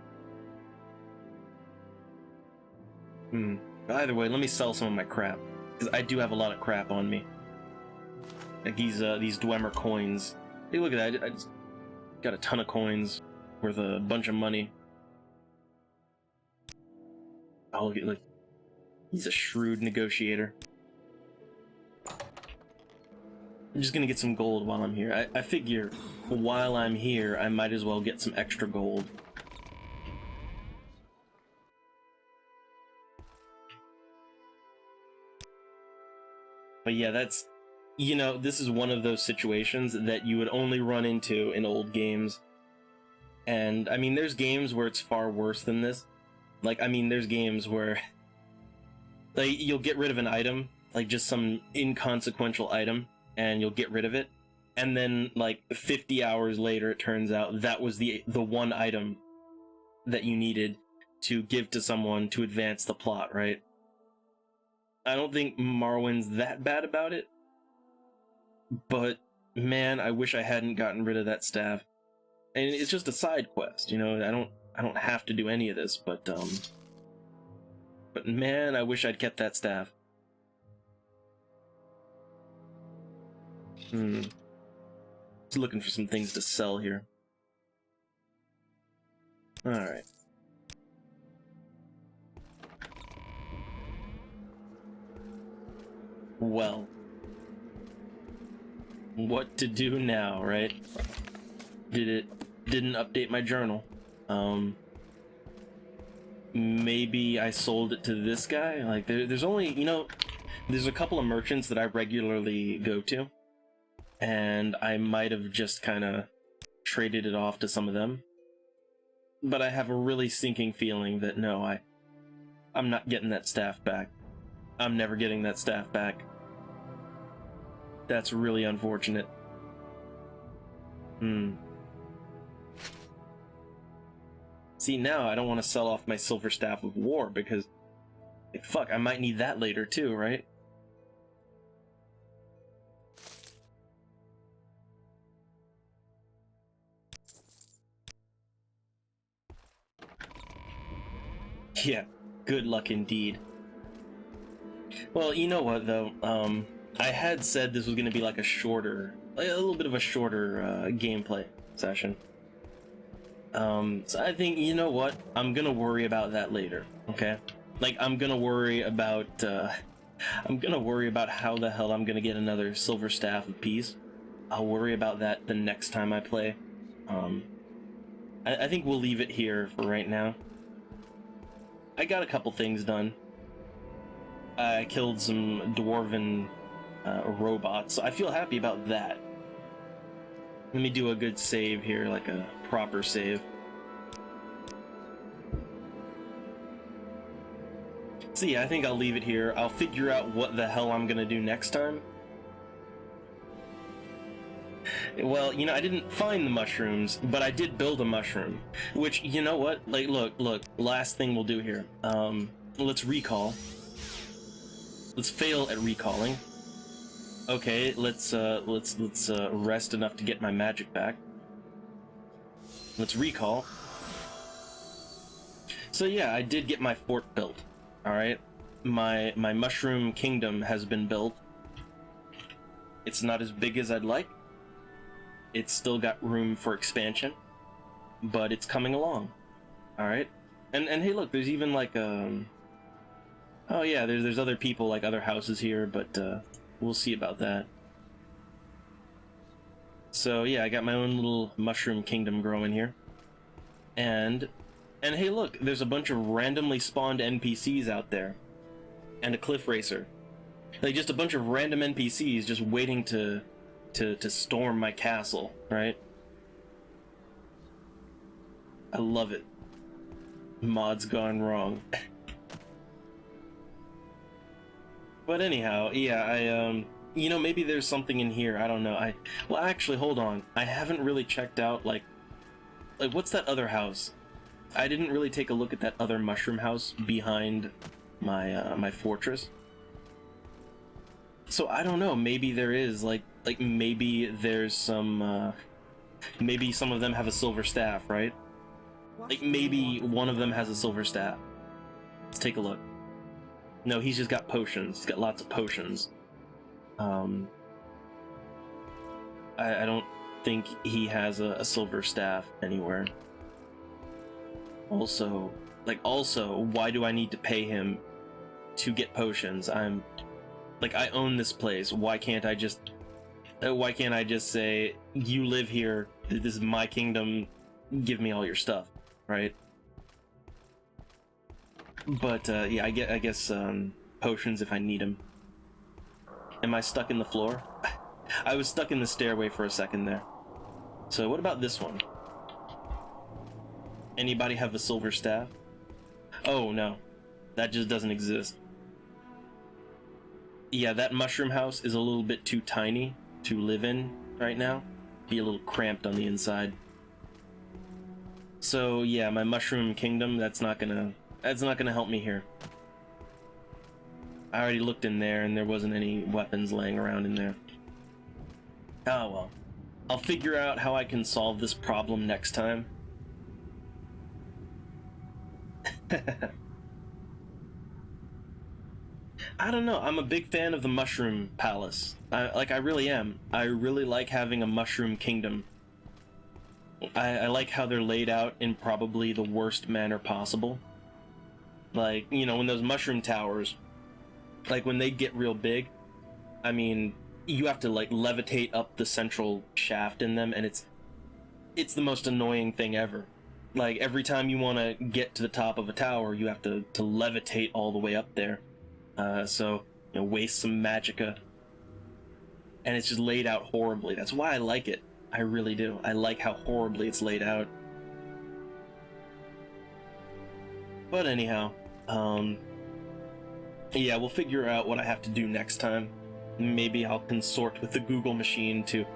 Either way, let me sell some of my crap, because I do have a lot of crap on me. Like these Dwemer coins. Hey, look at that! I just got a ton of coins worth a bunch of money. Oh, look, he's a shrewd negotiator. I'm just gonna get some gold while I'm here. I figure while I'm here, I might as well get some extra gold. But yeah, that's, you know, this is one of those situations that you would only run into in old games. And, I mean, there's games where it's far worse than this. Like, I mean, there's games where, like, you'll get rid of an item, like just some inconsequential item, and you'll get rid of it. And then, like, 50 hours later, it turns out that was the one item that you needed to give to someone to advance the plot, right? I don't think Morrowind's that bad about it, but man, I wish I hadn't gotten rid of that staff. And it's just a side quest, you know. I don't have to do any of this, but man, I wish I'd kept that staff. Just looking for some things to sell here. All right. Well, what to do now, right? Didn't update my journal. Maybe I sold it to this guy. Like, there's only, you know, there's a couple of merchants that I regularly go to, and I might have just kind of traded it off to some of them. But I have a really sinking feeling that no, I'm not getting that staff back. I'm never getting that staff back. That's really unfortunate. See, now I don't want to sell off my Silver Staff of War because, like, fuck, I might need that later too, right? Yeah, good luck indeed. Well, you know what though, I had said this was going to be like a little bit of a shorter gameplay session. So I think, you know what, I'm gonna worry about that later, okay? Like, I'm gonna worry about how the hell I'm gonna get another Silver Staff of Peace. I'll worry about that the next time I play. I think we'll leave it here for right now. I got a couple things done. I killed some dwarven robots, so I feel happy about that. Let me do a good save here, like a proper save. So yeah, I think I'll leave it here. I'll figure out what the hell I'm gonna do next time. Well, you know, I didn't find the mushrooms, but I did build a mushroom. Which, you know what? Like, look, last thing we'll do here. Let's recall. Let's fail at recalling. Okay, let's rest enough to get my magic back. Let's recall. So yeah, I did get my fort built. All right, my mushroom kingdom has been built. It's not as big as I'd like. It's still got room for expansion, but it's coming along. All right, and hey, look, there's even like oh yeah, there's other people, like other houses here, but we'll see about that. So yeah, I got my own little mushroom kingdom growing here. And hey, look, there's a bunch of randomly spawned NPCs out there. And a cliff racer. Like, just a bunch of random NPCs just waiting to storm my castle, right? I love it. Mods gone wrong. But anyhow, yeah, You know, maybe there's something in here. I don't know. Well, actually, hold on. I haven't really checked out, like what's that other house? I didn't really take a look at that other mushroom house behind my my fortress. So I don't know. Maybe there is like maybe there's some. Maybe some of them have a silver staff, right? Like maybe one of them has a silver staff. Let's take a look. No, he's just got potions. He's got lots of potions. I don't think he has a silver staff anywhere. Also, why do I need to pay him to get potions? I own this place. Why can't I just say, you live here, this is my kingdom, give me all your stuff, right? But, yeah, I guess, potions if I need them. Am I stuck in the floor? I was stuck in the stairway for a second there. So what about this one? Anybody have a silver staff? Oh, no. That just doesn't exist. Yeah, that mushroom house is a little bit too tiny to live in right now. Be a little cramped on the inside. So, yeah, my mushroom kingdom, that's not gonna help me here. I already looked in there and there wasn't any weapons laying around in there. Oh well. I'll figure out how I can solve this problem next time. I don't know, I'm a big fan of the Mushroom Palace. I really am. I really like having a Mushroom Kingdom. I like how they're laid out in probably the worst manner possible. Like, you know, when those mushroom towers, like when they get real big, I mean, you have to like levitate up the central shaft in them, and it's the most annoying thing ever. Like every time you want to get to the top of a tower, you have to levitate all the way up there. So, you know, waste some magicka. And it's just laid out horribly. That's why I like it. I really do. I like how horribly it's laid out. But anyhow, yeah, we'll figure out what I have to do next time. Maybe I'll consort with the Google machine to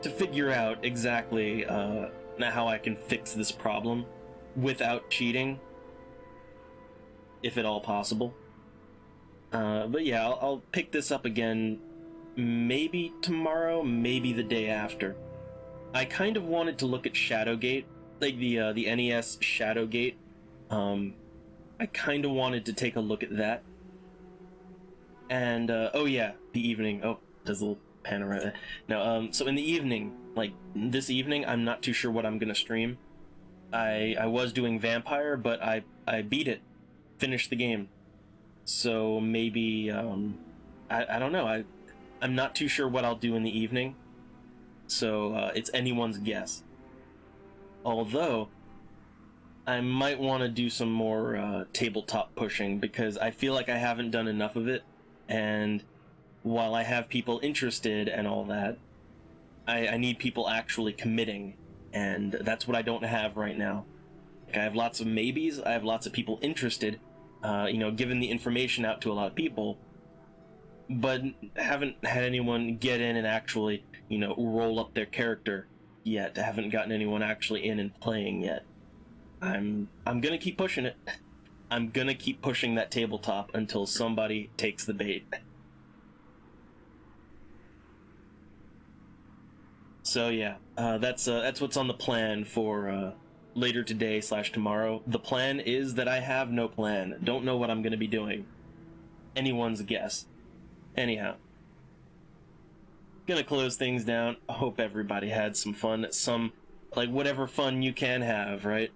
figure out exactly how I can fix this problem without cheating, if at all possible. But yeah, I'll pick this up again maybe tomorrow, maybe the day after. I kind of wanted to look at Shadowgate, like the NES Shadowgate. I kind of wanted to take a look at that. And, oh yeah, the evening. Oh, there's a little panorama there. No, so in the evening, like this evening, I'm not too sure what I'm gonna stream. I was doing Vampire, but I beat it, finished the game. So maybe, I don't know, I'm not too sure what I'll do in the evening. So, it's anyone's guess. Although, I might want to do some more tabletop pushing, because I feel like I haven't done enough of it, and while I have people interested and all that, I need people actually committing, and that's what I don't have right now. Like, I have lots of maybes, I have lots of people interested, you know, giving the information out to a lot of people, but haven't had anyone get in and actually, you know, roll up their character yet. I haven't gotten anyone actually in and playing yet. I'm gonna keep pushing it. I'm gonna keep pushing that tabletop until somebody takes the bait. So yeah, that's what's on the plan for later today / tomorrow. The plan is that I have no plan. Don't know what I'm gonna be doing. Anyone's guess. Anyhow, gonna close things down. I hope everybody had some fun. Some, like, whatever fun you can have, right?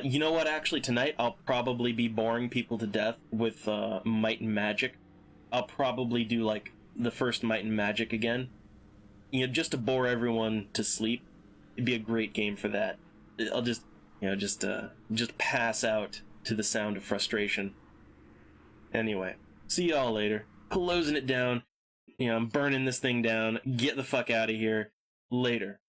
You know what, actually, tonight I'll probably be boring people to death with Might and Magic. I'll probably do, like, the first Might and Magic again. You know, just to bore everyone to sleep. It'd be a great game for that. I'll just, you know, just pass out to the sound of frustration. Anyway, see y'all later. Closing it down. You know, I'm burning this thing down. Get the fuck out of here. Later.